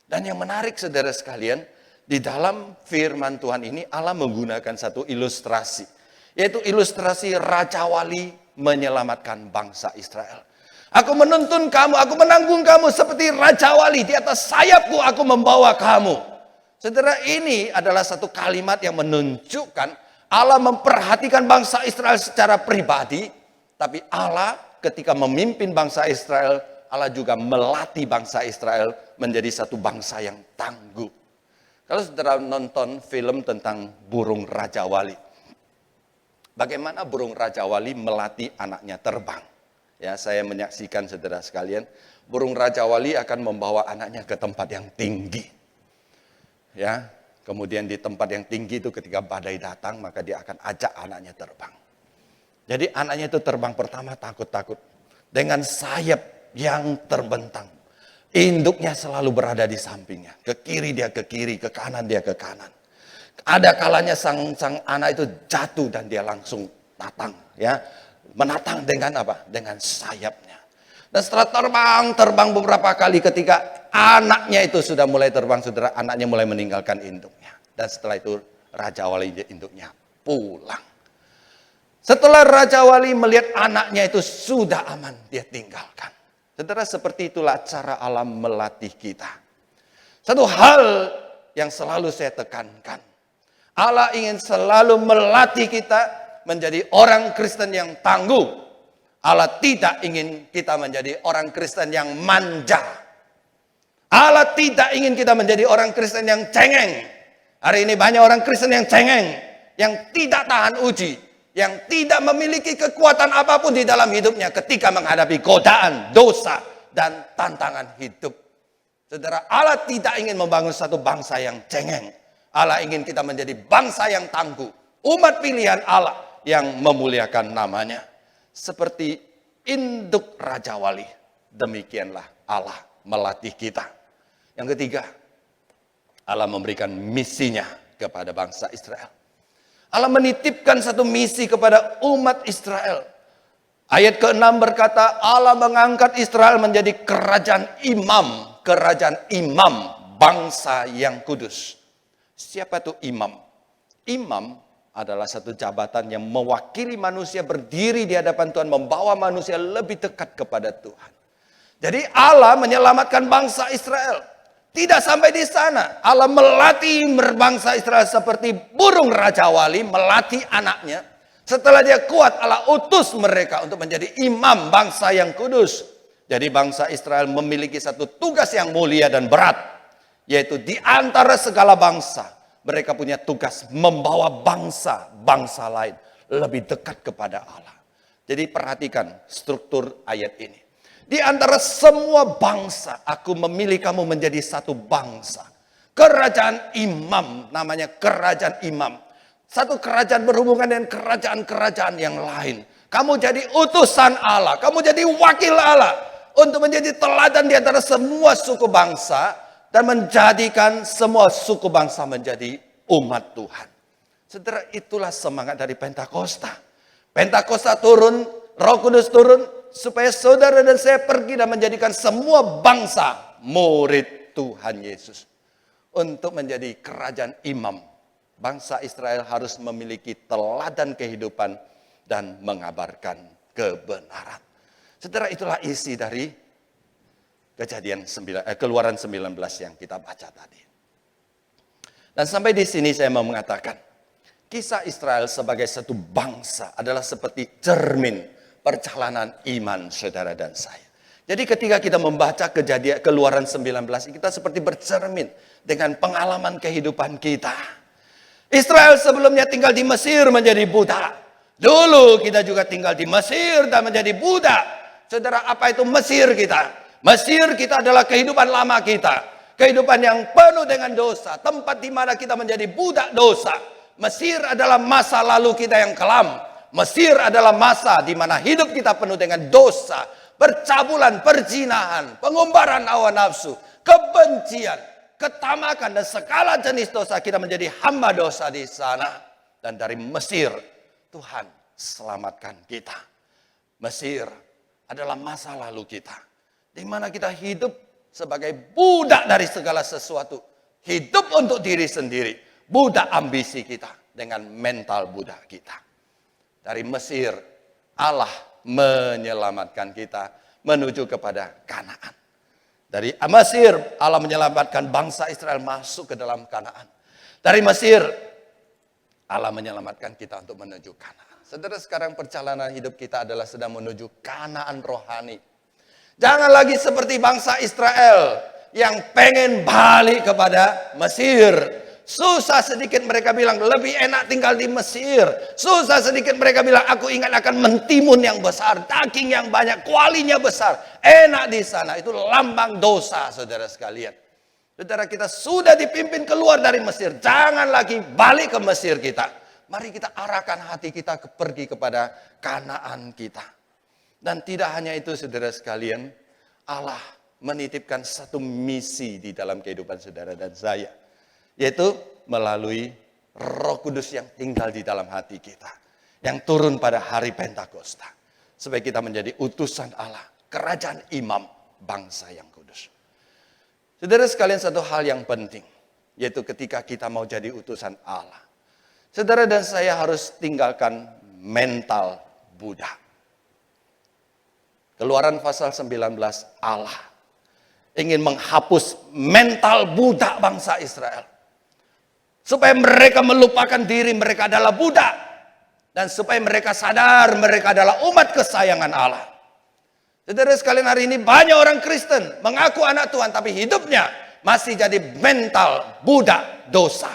Dan yang menarik saudara sekalian, di dalam firman Tuhan ini Allah menggunakan satu ilustrasi. Yaitu ilustrasi Raja Wali menyelamatkan bangsa Israel. Aku menuntun kamu, aku menanggung kamu seperti Raja Wali. Di atas sayapku aku membawa kamu. Saudara, ini adalah satu kalimat yang menunjukkan Allah memperhatikan bangsa Israel secara pribadi. Tapi Allah ketika memimpin bangsa Israel, Allah juga melatih bangsa Israel menjadi satu bangsa yang tangguh. Kalau saudara nonton film tentang burung Raja Wali, bagaimana burung Raja Wali melatih anaknya terbang? Ya, saya menyaksikan saudara sekalian, burung Raja Wali akan membawa anaknya ke tempat yang tinggi. Ya, kemudian di tempat yang tinggi itu ketika badai datang, maka dia akan ajak anaknya terbang. Jadi anaknya itu terbang pertama takut-takut dengan sayap yang terbentang. Induknya selalu berada di sampingnya. Ke kiri dia ke kiri, ke kanan dia ke kanan. Ada kalanya sang anak itu jatuh dan dia langsung tatang, ya. Menatang dengan apa? Dengan sayapnya. Dan setelah terbang beberapa kali ketika anaknya itu sudah mulai terbang, saudara, anaknya mulai meninggalkan induknya. Dan setelah itu Raja Wali induknya pulang. Setelah Raja Wali melihat anaknya itu sudah aman, dia tinggalkan. Saudara, seperti itulah cara Allah melatih kita. Satu hal yang selalu saya tekankan. Allah ingin selalu melatih kita menjadi orang Kristen yang tangguh. Allah tidak ingin kita menjadi orang Kristen yang manja. Allah tidak ingin kita menjadi orang Kristen yang cengeng. Hari ini banyak orang Kristen yang cengeng, yang tidak tahan uji, yang tidak memiliki kekuatan apapun di dalam hidupnya ketika menghadapi godaan, dosa, dan tantangan hidup. Saudara, Allah tidak ingin membangun satu bangsa yang cengeng. Allah ingin kita menjadi bangsa yang tangguh. Umat pilihan Allah yang memuliakan namanya. Seperti induk Raja Wali. Demikianlah Allah melatih kita. Yang ketiga, Allah memberikan misinya kepada bangsa Israel. Allah menitipkan satu misi kepada umat Israel. Ayat ke-6 berkata, Allah mengangkat Israel menjadi kerajaan imam bangsa yang kudus. Siapa itu imam? Imam adalah satu jabatan yang mewakili manusia berdiri di hadapan Tuhan, membawa manusia lebih dekat kepada Tuhan. Jadi Allah menyelamatkan bangsa Israel. Tidak sampai di sana. Allah melatih bangsa Israel seperti burung Raja Wali melatih anaknya. Setelah dia kuat, Allah utus mereka untuk menjadi imam bangsa yang kudus. Jadi bangsa Israel memiliki satu tugas yang mulia dan berat. Yaitu di antara segala bangsa, mereka punya tugas membawa bangsa lain lebih dekat kepada Allah. Jadi perhatikan struktur ayat ini. Di antara semua bangsa, aku memilih kamu menjadi satu bangsa. Kerajaan imam, namanya kerajaan imam. Satu kerajaan berhubungan dengan kerajaan-kerajaan yang lain. Kamu jadi utusan Allah, kamu jadi wakil Allah. Untuk menjadi teladan di antara semua suku bangsa. Dan menjadikan semua suku bangsa menjadi umat Tuhan. Saudara, itulah semangat dari Pentakosta. Pentakosta turun, Roh Kudus turun, supaya saudara dan saya pergi dan menjadikan semua bangsa murid Tuhan Yesus. Untuk menjadi kerajaan imam, bangsa Israel harus memiliki teladan kehidupan dan mengabarkan kebenaran. Saudara, itulah isi dari Keluaran 19 yang kita baca tadi. Dan sampai di sini saya mau mengatakan, kisah Israel sebagai satu bangsa adalah seperti cermin perjalanan iman saudara dan saya. Jadi ketika kita membaca Keluaran 19, kita seperti bercermin dengan pengalaman kehidupan kita. Israel sebelumnya tinggal di Mesir menjadi budak. Dulu kita juga tinggal di Mesir dan menjadi budak. Saudara, apa itu Mesir kita? Mesir kita adalah kehidupan lama kita. Kehidupan yang penuh dengan dosa. Tempat di mana kita menjadi budak dosa. Mesir adalah masa lalu kita yang kelam. Mesir adalah masa di mana hidup kita penuh dengan dosa. Percabulan, perzinahan, pengumbaran hawa nafsu, kebencian, ketamakan, dan segala jenis dosa. Kita menjadi hamba dosa di sana. Dan dari Mesir, Tuhan selamatkan kita. Mesir adalah masa lalu kita. Di mana kita hidup sebagai budak dari segala sesuatu. Hidup untuk diri sendiri. Budak ambisi kita dengan mental budak kita. Dari Mesir, Allah menyelamatkan kita menuju kepada Kanaan. Dari Mesir, Allah menyelamatkan bangsa Israel masuk ke dalam Kanaan. Dari Mesir, Allah menyelamatkan kita untuk menuju Kanaan. Saudara, sekarang perjalanan hidup kita adalah sedang menuju Kanaan rohani. Jangan lagi seperti bangsa Israel yang pengen balik kepada Mesir. Susah sedikit mereka bilang lebih enak tinggal di Mesir. Susah sedikit mereka bilang aku ingat akan mentimun yang besar, daging yang banyak, kualinya besar. Enak di sana. Itu lambang dosa, saudara sekalian. Saudara, kita sudah dipimpin keluar dari Mesir. Jangan lagi balik ke Mesir kita. Mari kita arahkan hati kita pergi kepada Kanaan kita. Dan tidak hanya itu, saudara sekalian, Allah menitipkan satu misi di dalam kehidupan saudara dan saya. Yaitu melalui Roh Kudus yang tinggal di dalam hati kita. Yang turun pada hari Pentakosta. Supaya kita menjadi utusan Allah, kerajaan imam, bangsa yang kudus. Saudara sekalian, satu hal yang penting. Yaitu ketika kita mau jadi utusan Allah. Saudara dan saya harus tinggalkan mental budak. Keluaran pasal 19, Allah ingin menghapus mental budak bangsa Israel. Supaya mereka melupakan diri mereka adalah budak. Dan supaya mereka sadar mereka adalah umat kesayangan Allah. Saudara sekalian, hari ini banyak orang Kristen mengaku anak Tuhan, tapi hidupnya masih jadi mental budak dosa.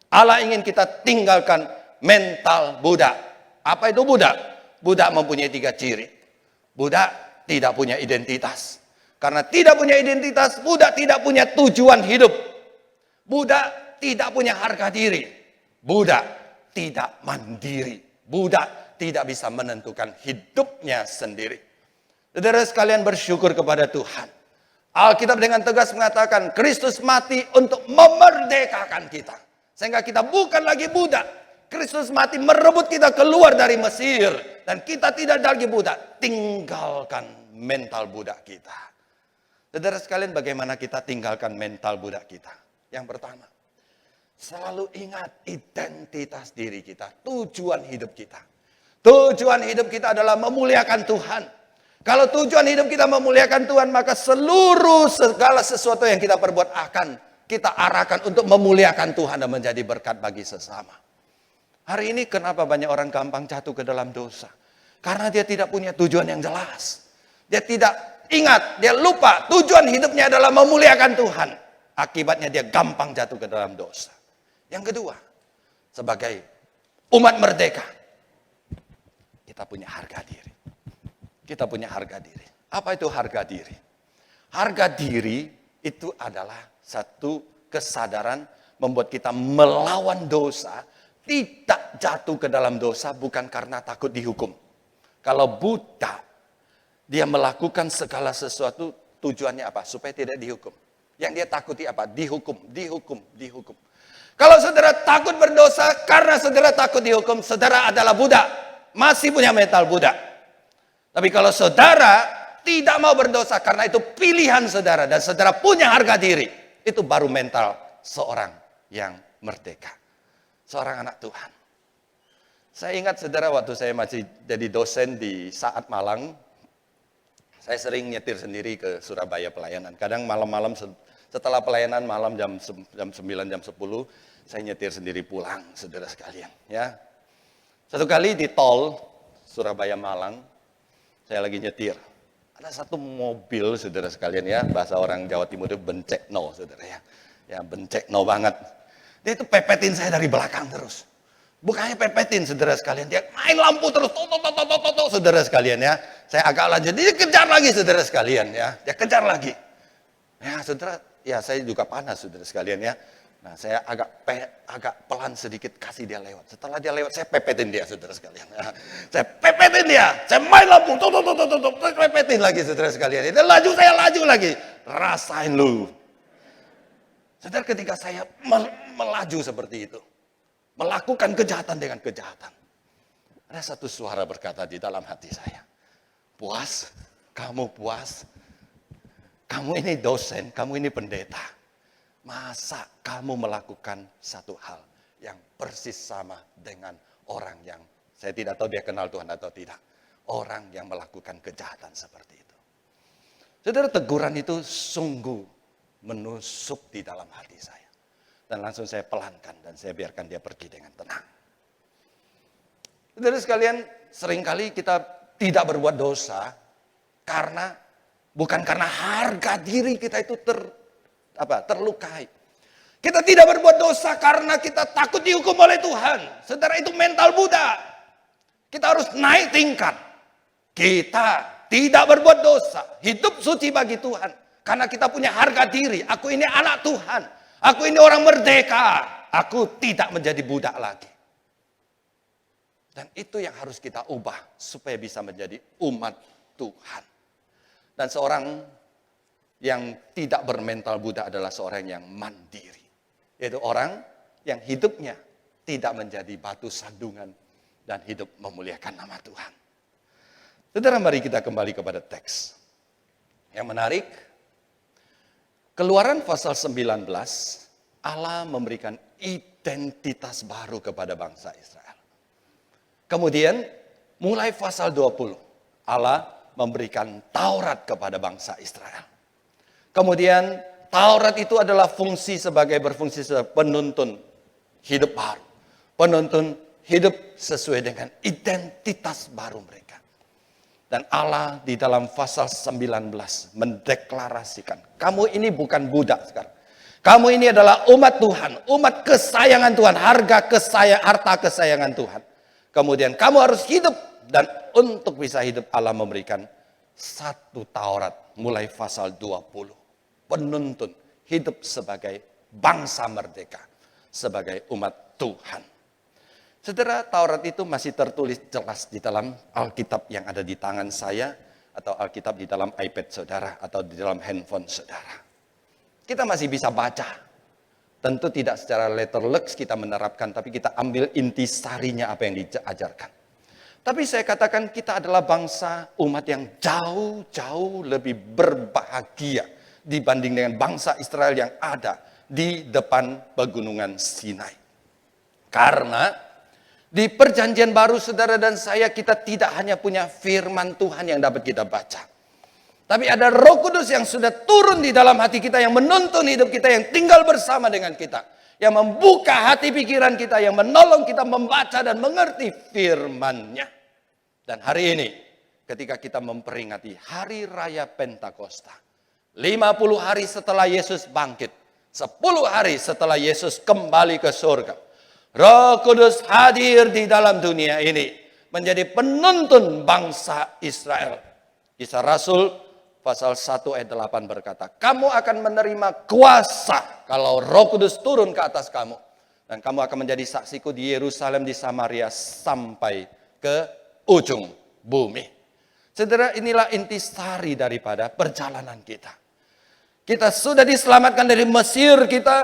Allah ingin kita tinggalkan mental budak. Apa itu budak? Budak mempunyai 3 ciri. Budak tidak punya identitas. Karena tidak punya identitas, budak tidak punya tujuan hidup. Budak tidak punya harga diri. Budak tidak mandiri. Budak tidak bisa menentukan hidupnya sendiri. Saudara sekalian, bersyukur kepada Tuhan. Alkitab dengan tegas mengatakan, Kristus mati untuk memerdekakan kita. Sehingga kita bukan lagi budak. Kristus mati merebut kita keluar dari Mesir. Dan kita tidak lagi budak. Tinggalkan mental budak kita. Saudara sekalian, bagaimana kita tinggalkan mental budak kita? Yang pertama, selalu ingat identitas diri kita. Tujuan hidup kita. Tujuan hidup kita adalah memuliakan Tuhan. Kalau tujuan hidup kita memuliakan Tuhan, maka seluruh segala sesuatu yang kita perbuat akan kita arahkan untuk memuliakan Tuhan dan menjadi berkat bagi sesama. Hari ini kenapa banyak orang gampang jatuh ke dalam dosa? Karena dia tidak punya tujuan yang jelas. Dia tidak ingat, dia lupa tujuan hidupnya adalah memuliakan Tuhan. Akibatnya dia gampang jatuh ke dalam dosa. Yang kedua, sebagai umat merdeka, kita punya harga diri. kita punya harga diri. Apa itu harga diri? Harga diri itu adalah satu kesadaran membuat kita melawan dosa, tidak jatuh ke dalam dosa bukan karena takut dihukum. Kalau buta, dia melakukan segala sesuatu tujuannya apa? Supaya tidak dihukum. Yang dia takuti apa? Dihukum. Kalau saudara takut berdosa karena saudara takut dihukum, saudara adalah budak. Masih punya mental budak. Tapi kalau saudara tidak mau berdosa karena itu pilihan saudara dan saudara punya harga diri, itu baru mental seorang yang merdeka. Seorang anak Tuhan. Saya ingat saudara waktu saya masih jadi dosen di Saat Malang, saya sering nyetir sendiri ke Surabaya pelayanan. Kadang malam-malam setelah pelayanan malam jam 9, jam 10, saya nyetir sendiri pulang, saudara sekalian. Ya. Satu kali di tol Surabaya Malang, saya lagi nyetir. Ada satu mobil, saudara sekalian ya, bahasa orang Jawa Timur itu bencekno, saudara ya. Ya, bencekno banget. Dia itu pepetin saya dari belakang terus. Bukannya pepetin, saudara sekalian. Dia main lampu terus, saudara sekalian ya. Saya agak lanjut, dia kejar lagi, saudara sekalian ya. Dia kejar lagi. Ya, saudara, ya saya juga panas, saudara sekalian ya. Nah, saya agak pelan sedikit kasih dia lewat. Setelah dia lewat, saya pepetin dia, saudara sekalian. Ya. Saya pepetin dia, saya main lampu, pepetin lagi, saudara sekalian. Dia laju, saya laju lagi. Rasain lu. Saudara, ketika saya melaju seperti itu, melakukan kejahatan dengan kejahatan, ada satu suara berkata di dalam hati saya, puas, kamu puas, kamu ini dosen, kamu ini pendeta, masa kamu melakukan satu hal yang persis sama dengan orang yang, saya tidak tahu dia kenal Tuhan atau tidak, orang yang melakukan kejahatan seperti itu. Saudara, teguran itu sungguh menusuk di dalam hati saya. Dan langsung saya pelankan dan saya biarkan dia pergi dengan tenang. Saudara sekalian, seringkali kita tidak berbuat dosa karena bukan karena harga diri kita itu terlukai. Kita tidak berbuat dosa karena kita takut dihukum oleh Tuhan. Saudara, itu mental Buddha. Kita harus naik tingkat. Kita tidak berbuat dosa, hidup suci bagi Tuhan. Karena kita punya harga diri. Aku ini anak Tuhan. Aku ini orang merdeka. Aku tidak menjadi budak lagi. Dan itu yang harus kita ubah supaya bisa menjadi umat Tuhan. Dan seorang yang tidak bermental budak adalah seorang yang mandiri. Yaitu orang yang hidupnya tidak menjadi batu sandungan dan hidup memuliakan nama Tuhan. Saudara, mari kita kembali kepada teks. Yang menarik, Keluaran pasal 19, Allah memberikan identitas baru kepada bangsa Israel. Kemudian mulai pasal 20, Allah memberikan Taurat kepada bangsa Israel. Kemudian Taurat itu adalah berfungsi sebagai penuntun hidup baru. Penuntun hidup sesuai dengan identitas baru mereka. Dan Allah di dalam pasal 19 mendeklarasikan, kamu ini bukan budak sekarang. Kamu ini adalah umat Tuhan, umat kesayangan Tuhan, harta kesayangan Tuhan. Kemudian kamu harus hidup, dan untuk bisa hidup Allah memberikan satu Taurat mulai pasal 20. Penuntun hidup sebagai bangsa merdeka, sebagai umat Tuhan. Saudara, Taurat itu masih tertulis jelas di dalam Alkitab yang ada di tangan saya, atau Alkitab di dalam iPad saudara, atau di dalam handphone saudara. Kita masih bisa baca. Tentu tidak secara letterlux kita menerapkan, tapi kita ambil intisarinya apa yang diajarkan. Tapi saya katakan kita adalah bangsa umat yang jauh-jauh lebih berbahagia dibanding dengan bangsa Israel yang ada di depan pegunungan Sinai. Karena di perjanjian baru saudara dan saya, kita tidak hanya punya firman Tuhan yang dapat kita baca. Tapi ada Roh Kudus yang sudah turun di dalam hati kita, yang menuntun hidup kita, yang tinggal bersama dengan kita. Yang membuka hati pikiran kita, yang menolong kita membaca dan mengerti firman-Nya. Dan hari ini, ketika kita memperingati Hari Raya Pentakosta, 50 hari setelah Yesus bangkit, 10 hari setelah Yesus kembali ke surga, Roh Kudus hadir di dalam dunia ini menjadi penuntun bangsa Israel Kisah Rasul pasal 1 ayat 8 berkata, kamu akan menerima kuasa kalau Roh Kudus turun ke atas kamu. Dan kamu akan menjadi saksiku di Yerusalem, di Samaria, sampai ke ujung bumi. Saudara, inilah intisari daripada perjalanan kita. Kita sudah diselamatkan dari Mesir kita,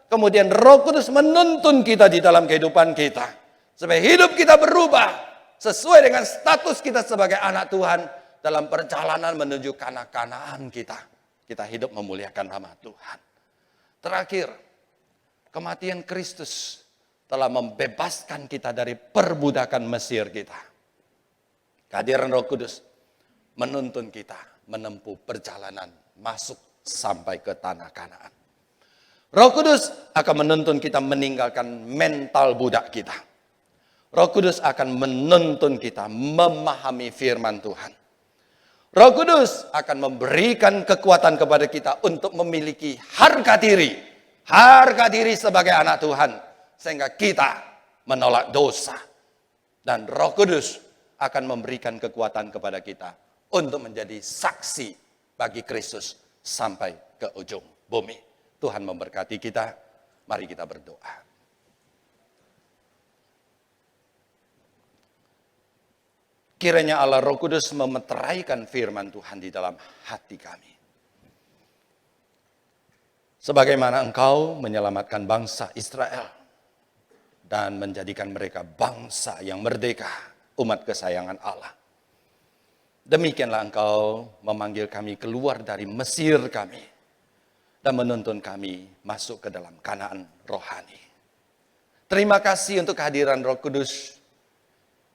kemudian Roh Kudus menuntun kita di dalam kehidupan kita. Supaya hidup kita berubah sesuai dengan status kita sebagai anak Tuhan dalam perjalanan menuju Kanaan kita. Kita hidup memuliakan nama Tuhan. Terakhir, kematian Kristus telah membebaskan kita dari perbudakan Mesir kita. Kehadiran Roh Kudus menuntun kita menempuh perjalanan masuk sampai ke tanah Kanaan. Roh Kudus akan menuntun kita meninggalkan mental budak kita. Roh Kudus akan menuntun kita memahami firman Tuhan. Roh Kudus akan memberikan kekuatan kepada kita untuk memiliki harga diri. Harga diri sebagai anak Tuhan. Sehingga kita menolak dosa. Dan Roh Kudus akan memberikan kekuatan kepada kita untuk menjadi saksi bagi Kristus sampai ke ujung bumi. Tuhan memberkati kita. Mari kita berdoa. Kiranya Allah Roh Kudus memeteraikan firman Tuhan di dalam hati kami. Sebagaimana Engkau menyelamatkan bangsa Israel dan menjadikan mereka bangsa yang merdeka, umat kesayangan Allah. Demikianlah Engkau memanggil kami keluar dari Mesir kami dan menuntun kami masuk ke dalam Kanaan rohani. Terima kasih untuk kehadiran Roh Kudus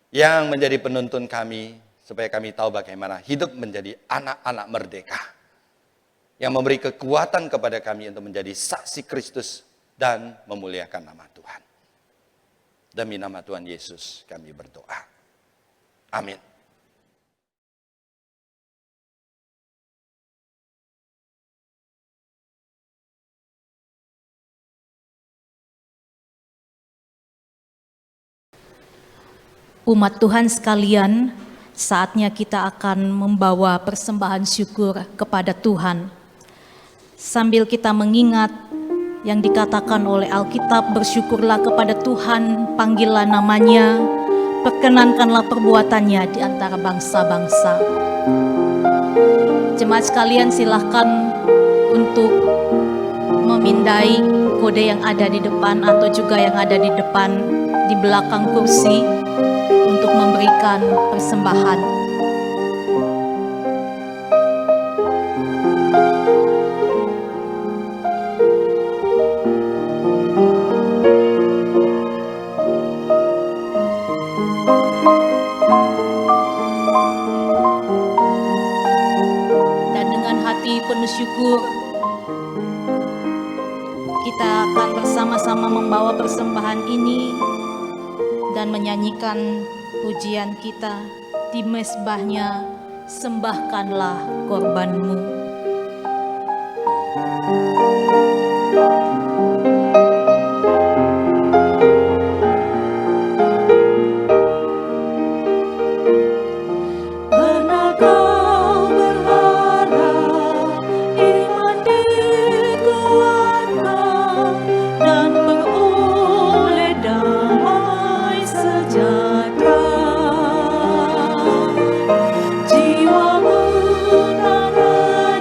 yang menjadi penuntun kami supaya kami tahu bagaimana hidup menjadi anak-anak merdeka yang memberi kekuatan kepada kami untuk menjadi saksi Kristus dan memuliakan nama Tuhan. Demi nama Tuhan Yesus kami berdoa. Amin. Umat Tuhan sekalian, saatnya kita akan membawa persembahan syukur kepada Tuhan. Sambil kita mengingat yang dikatakan oleh Alkitab, bersyukurlah kepada Tuhan, panggillah namanya, perkenankanlah perbuatannya di antara bangsa-bangsa. Jemaat sekalian, silahkan untuk memindai kode yang ada di depan atau juga yang ada di depan di belakang kursi untuk memberikan persembahan. Dan dengan hati penuh syukur, kita akan bersama-sama membawa persembahan ini dan menyanyikan pujian kita di mezbahnya, sembahkanlah korbanmu. Jiwa menara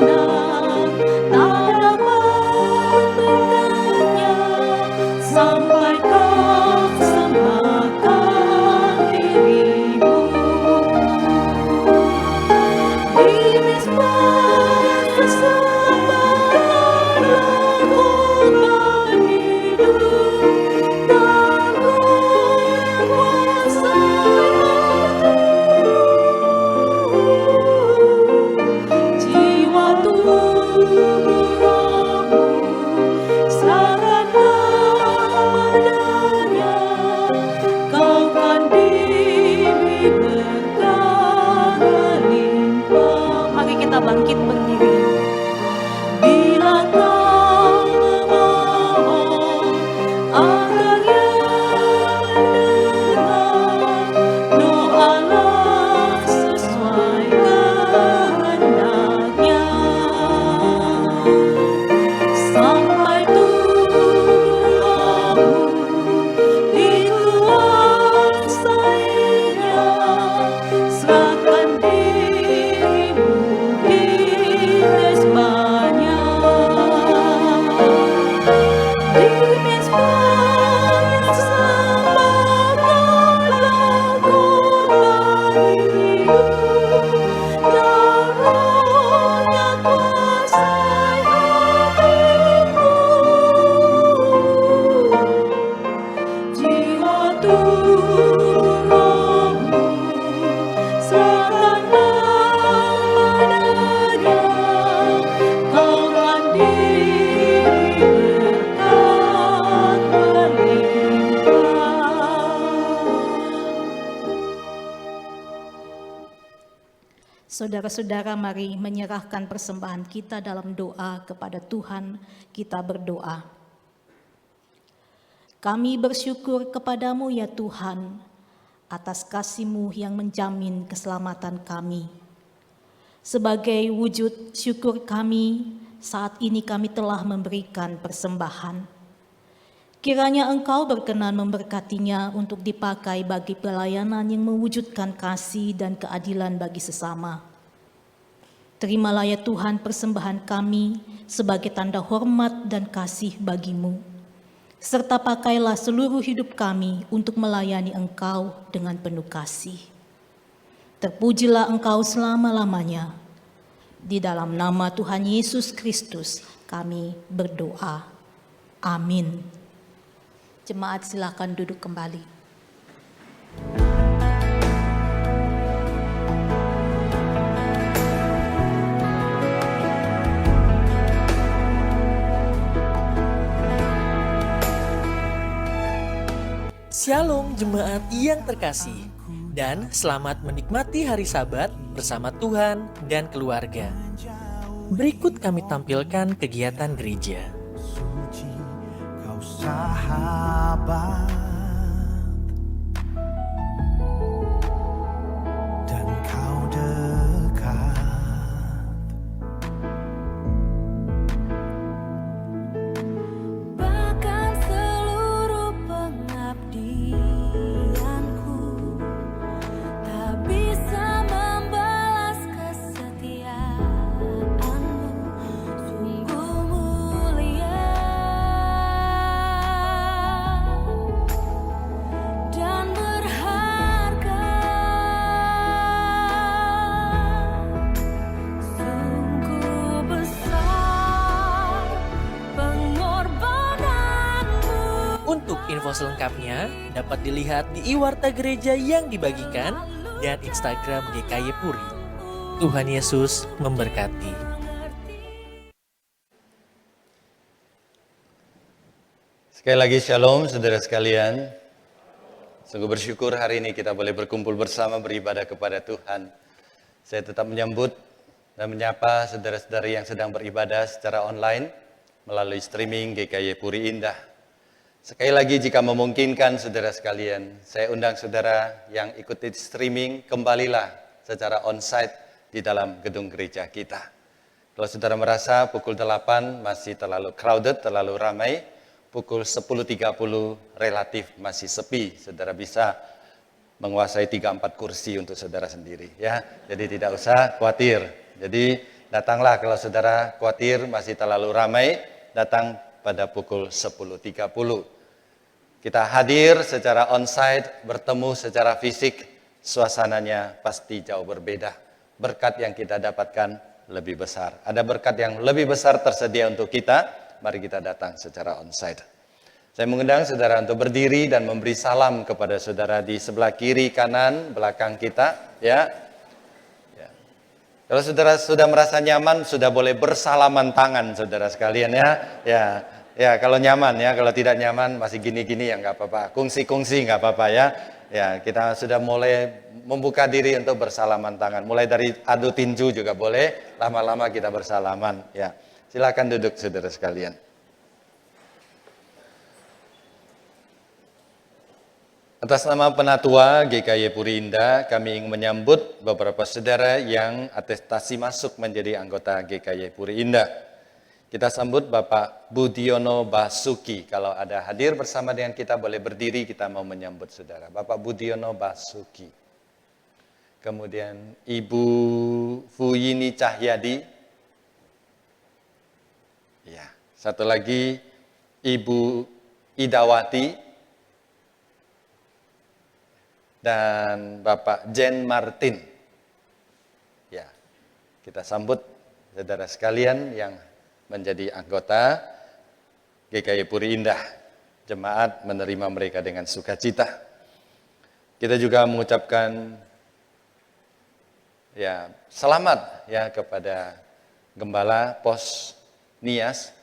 Saudara-saudara, mari menyerahkan persembahan kita dalam doa kepada Tuhan. Kita berdoa. Kami bersyukur kepadamu ya Tuhan, atas kasih-Mu yang menjamin keselamatan kami. Sebagai wujud syukur kami, saat ini kami telah memberikan persembahan. Kiranya Engkau berkenan memberkatinya untuk dipakai bagi pelayanan yang mewujudkan kasih dan keadilan bagi sesama. Terimalah ya Tuhan persembahan kami sebagai tanda hormat dan kasih bagi-Mu, serta pakailah seluruh hidup kami untuk melayani Engkau dengan penuh kasih. Terpujilah Engkau selama-lamanya. Di dalam nama Tuhan Yesus Kristus kami berdoa. Amin. Jemaat silakan duduk kembali. Shalom jemaat yang terkasih, dan selamat menikmati hari Sabat bersama Tuhan dan keluarga. Berikut kami tampilkan kegiatan gereja. Suci kau sahabat, dan kau dekat. Bahkan seluruh pengabdianku tak bisa membalas kesetiaanmu. Sungguh mulia dan berharga. Sungguh besar pengorbananmu. Untuk info selengkapnya dapat dilihat di Iwarta Gereja yang dibagikan dan Instagram GKY Puri. Tuhan Yesus memberkati. Sekali lagi shalom saudara sekalian. Sungguh bersyukur hari ini kita boleh berkumpul bersama beribadah kepada Tuhan. Saya tetap menyambut dan menyapa saudara-saudari yang sedang beribadah secara online melalui streaming GKY Puri Indah. Sekali lagi jika memungkinkan saudara sekalian, saya undang saudara yang ikuti streaming, kembalilah secara onsite di dalam gedung gereja kita. Kalau saudara merasa pukul 8 masih terlalu crowded, terlalu ramai, pukul 10.30 relatif masih sepi, saudara bisa menguasai 3-4 kursi untuk saudara sendiri ya. Jadi tidak usah khawatir. Jadi datanglah kalau saudara khawatir masih terlalu ramai, datang pada pukul 10.30. Kita hadir secara onsite, bertemu secara fisik, suasananya pasti jauh berbeda. Berkat yang kita dapatkan lebih besar. Ada berkat yang lebih besar tersedia untuk kita, mari kita datang secara onsite. Saya mengundang saudara untuk berdiri dan memberi salam kepada saudara di sebelah kiri, kanan, belakang kita. Ya. Kalau saudara sudah merasa nyaman, sudah boleh bersalaman tangan saudara sekalian ya. Ya, kalau nyaman ya, kalau tidak nyaman masih gini-gini ya nggak apa-apa. Kungsi-kungsi nggak apa-apa ya. Ya, kita sudah mulai membuka diri untuk bersalaman tangan. Mulai dari adu tinju juga boleh, lama-lama kita bersalaman ya. Silakan duduk saudara sekalian. Atas nama Penatua GKY Puri Indah, kami ingin menyambut beberapa saudara yang atestasi masuk menjadi anggota GKY Puri Indah. Kita sambut Bapak Budiono Basuki. Kalau ada hadir bersama dengan kita boleh berdiri, kita mau menyambut saudara. Bapak Budiono Basuki. Kemudian Ibu Fuyini Cahyadi. Ya, satu lagi Ibu Idawati. Dan Bapak Jen Martin. Ya, kita sambut saudara sekalian yang menjadi anggota GKY Puri Indah. Jemaat menerima mereka dengan sukacita. Kita juga mengucapkan ya selamat ya kepada Gembala Pos Nias,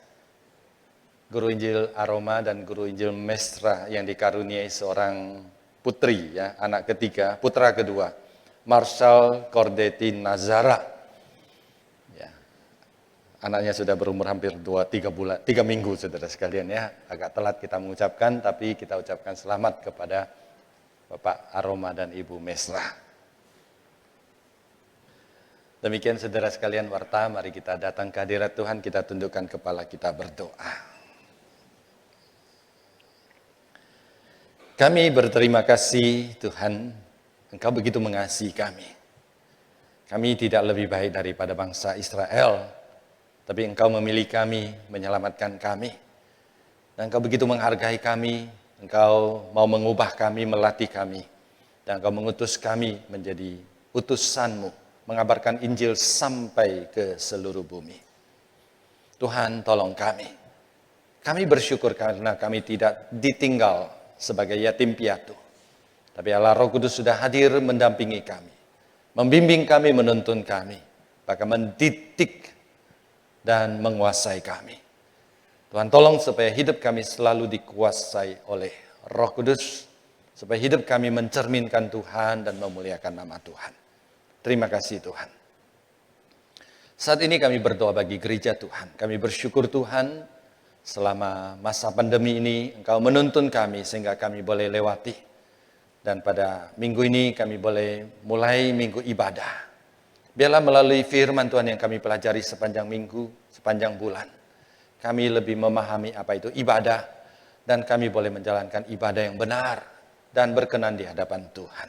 Guru Injil Aroma dan Guru Injil Mestra yang dikaruniai seorang putri ya, anak ketiga, putra kedua. Marshall Cordetti Nazara. Ya. Anaknya sudah berumur hampir 3 minggu, saudara sekalian ya. Agak telat kita mengucapkan, tapi kita ucapkan selamat kepada Bapak Aroma dan Ibu Mesra. Demikian saudara sekalian warta, mari kita datang ke hadirat Tuhan, kita tundukkan kepala kita berdoa. Kami berterima kasih Tuhan, Engkau begitu mengasihi kami. Kami tidak lebih baik daripada bangsa Israel, tapi Engkau memilih kami, menyelamatkan kami. Dan Engkau begitu menghargai kami, Engkau mau mengubah kami, melatih kami. Dan Engkau mengutus kami menjadi utusan-Mu, mengabarkan Injil sampai ke seluruh bumi. Tuhan tolong kami. Kami bersyukur karena kami tidak ditinggal sebagai yatim piatu. Tapi Allah Roh Kudus sudah hadir mendampingi kami, membimbing kami, menuntun kami, bahkan mendidik dan menguasai kami. Tuhan tolong supaya hidup kami selalu dikuasai oleh Roh Kudus, supaya hidup kami mencerminkan Tuhan dan memuliakan nama Tuhan. Terima kasih Tuhan. Saat ini kami berdoa bagi gereja Tuhan. Kami bersyukur Tuhan, selama masa pandemi ini Engkau menuntun kami sehingga kami boleh lewati. Dan pada minggu ini kami boleh mulai minggu ibadah. Biarlah melalui firman Tuhan yang kami pelajari sepanjang minggu, sepanjang bulan, kami lebih memahami apa itu ibadah, dan kami boleh menjalankan ibadah yang benar dan berkenan di hadapan Tuhan.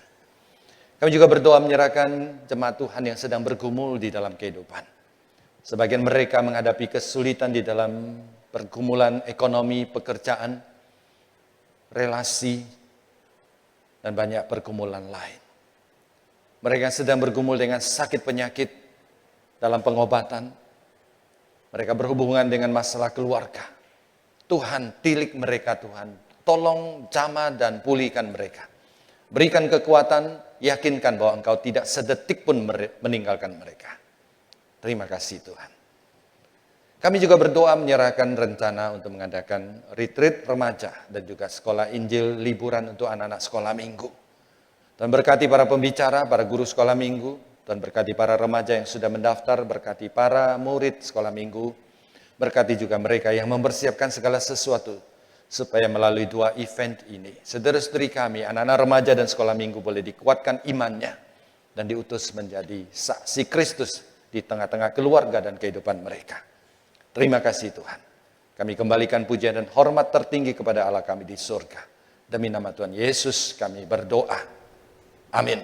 Kami juga berdoa menyerahkan jemaat Tuhan yang sedang bergumul di dalam kehidupan. Sebagian mereka menghadapi kesulitan di dalam pergumulan ekonomi, pekerjaan, relasi, dan banyak pergumulan lain. Mereka sedang bergumul dengan sakit penyakit dalam pengobatan. Mereka berhubungan dengan masalah keluarga. Tuhan, tilik mereka Tuhan. Tolong jamah dan pulihkan mereka. Berikan kekuatan, yakinkan bahwa Engkau tidak sedetik pun meninggalkan mereka. Terima kasih Tuhan. Kami juga berdoa menyerahkan rencana untuk mengadakan retreat remaja dan juga sekolah Injil liburan untuk anak-anak sekolah minggu. Tuhan berkati para pembicara, para guru sekolah minggu. Tuhan berkati para remaja yang sudah mendaftar, berkati para murid sekolah minggu. Berkati juga mereka yang mempersiapkan segala sesuatu supaya melalui 2 event ini, saudara-saudari kami, anak-anak remaja dan sekolah minggu boleh dikuatkan imannya dan diutus menjadi saksi Kristus di tengah-tengah keluarga dan kehidupan mereka. Terima kasih Tuhan. Kami kembalikan pujian dan hormat tertinggi kepada Allah kami di surga. Demi nama Tuhan Yesus kami berdoa. Amin.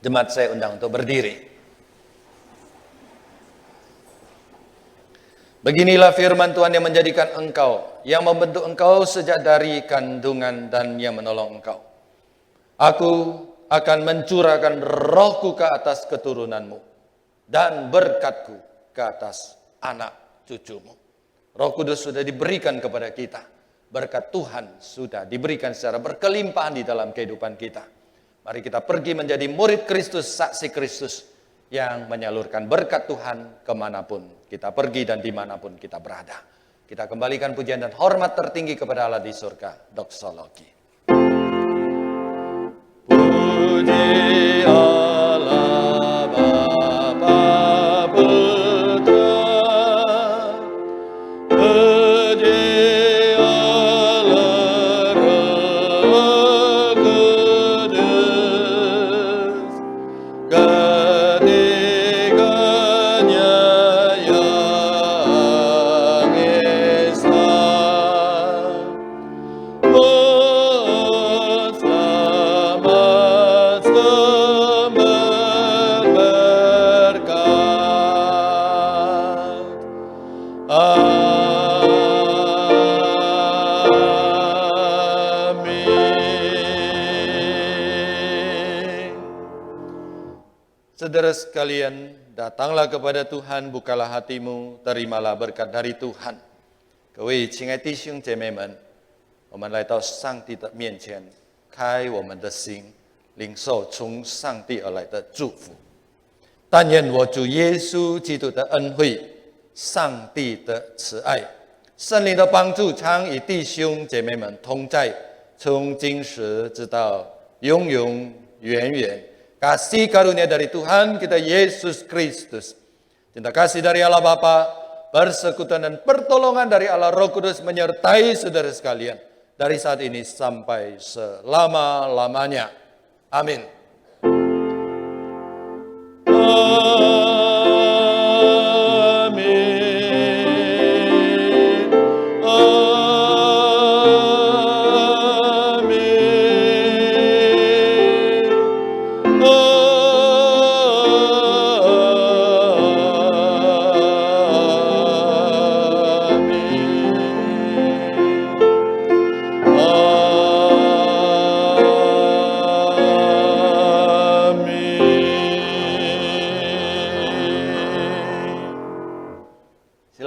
Jemaat saya undang untuk berdiri. Beginilah firman Tuhan yang menjadikan engkau, yang membentuk engkau sejak dari kandungan dan yang menolong engkau. Aku akan mencurahkan rohku ke atas keturunanmu dan berkatku ke atas anak cucumu. Roh Kudus sudah diberikan kepada kita. Berkat Tuhan sudah diberikan secara berkelimpahan di dalam kehidupan kita. Mari kita pergi menjadi murid Kristus, saksi Kristus yang menyalurkan berkat Tuhan kemanapun kita pergi dan dimanapun kita berada. Kita kembalikan pujian dan hormat tertinggi kepada Allah di surga. Doksologi. Puji Allah Bapa Putra, puji Allah Roh Kudus, ketiganya yang esa. Oh selamat sumber berkat. Amin. Saudara sekalian, datanglah kepada Tuhan, bukalah hatimu, terimalah berkat dari Tuhan. 各位亲爱弟兄姐妹们，我们来到上帝的面前，开我们的心，领受从上帝而来的祝福。但愿我主耶稣基督的恩惠、上帝的慈爱、圣灵的帮助，常与弟兄姐妹们同在，从今时直到永永远远。kasih karunia dari Tuhan kita Yesus Kristus, cinta kasih dari Allah Bapa, persekutuan dan pertolongan dari Allah Roh Kudus menyertai saudara sekalian dari saat ini sampai selama-lamanya. Amin.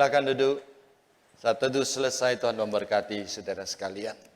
Silakan duduk. Saat teduh selesai, Tuhan memberkati saudara sekalian.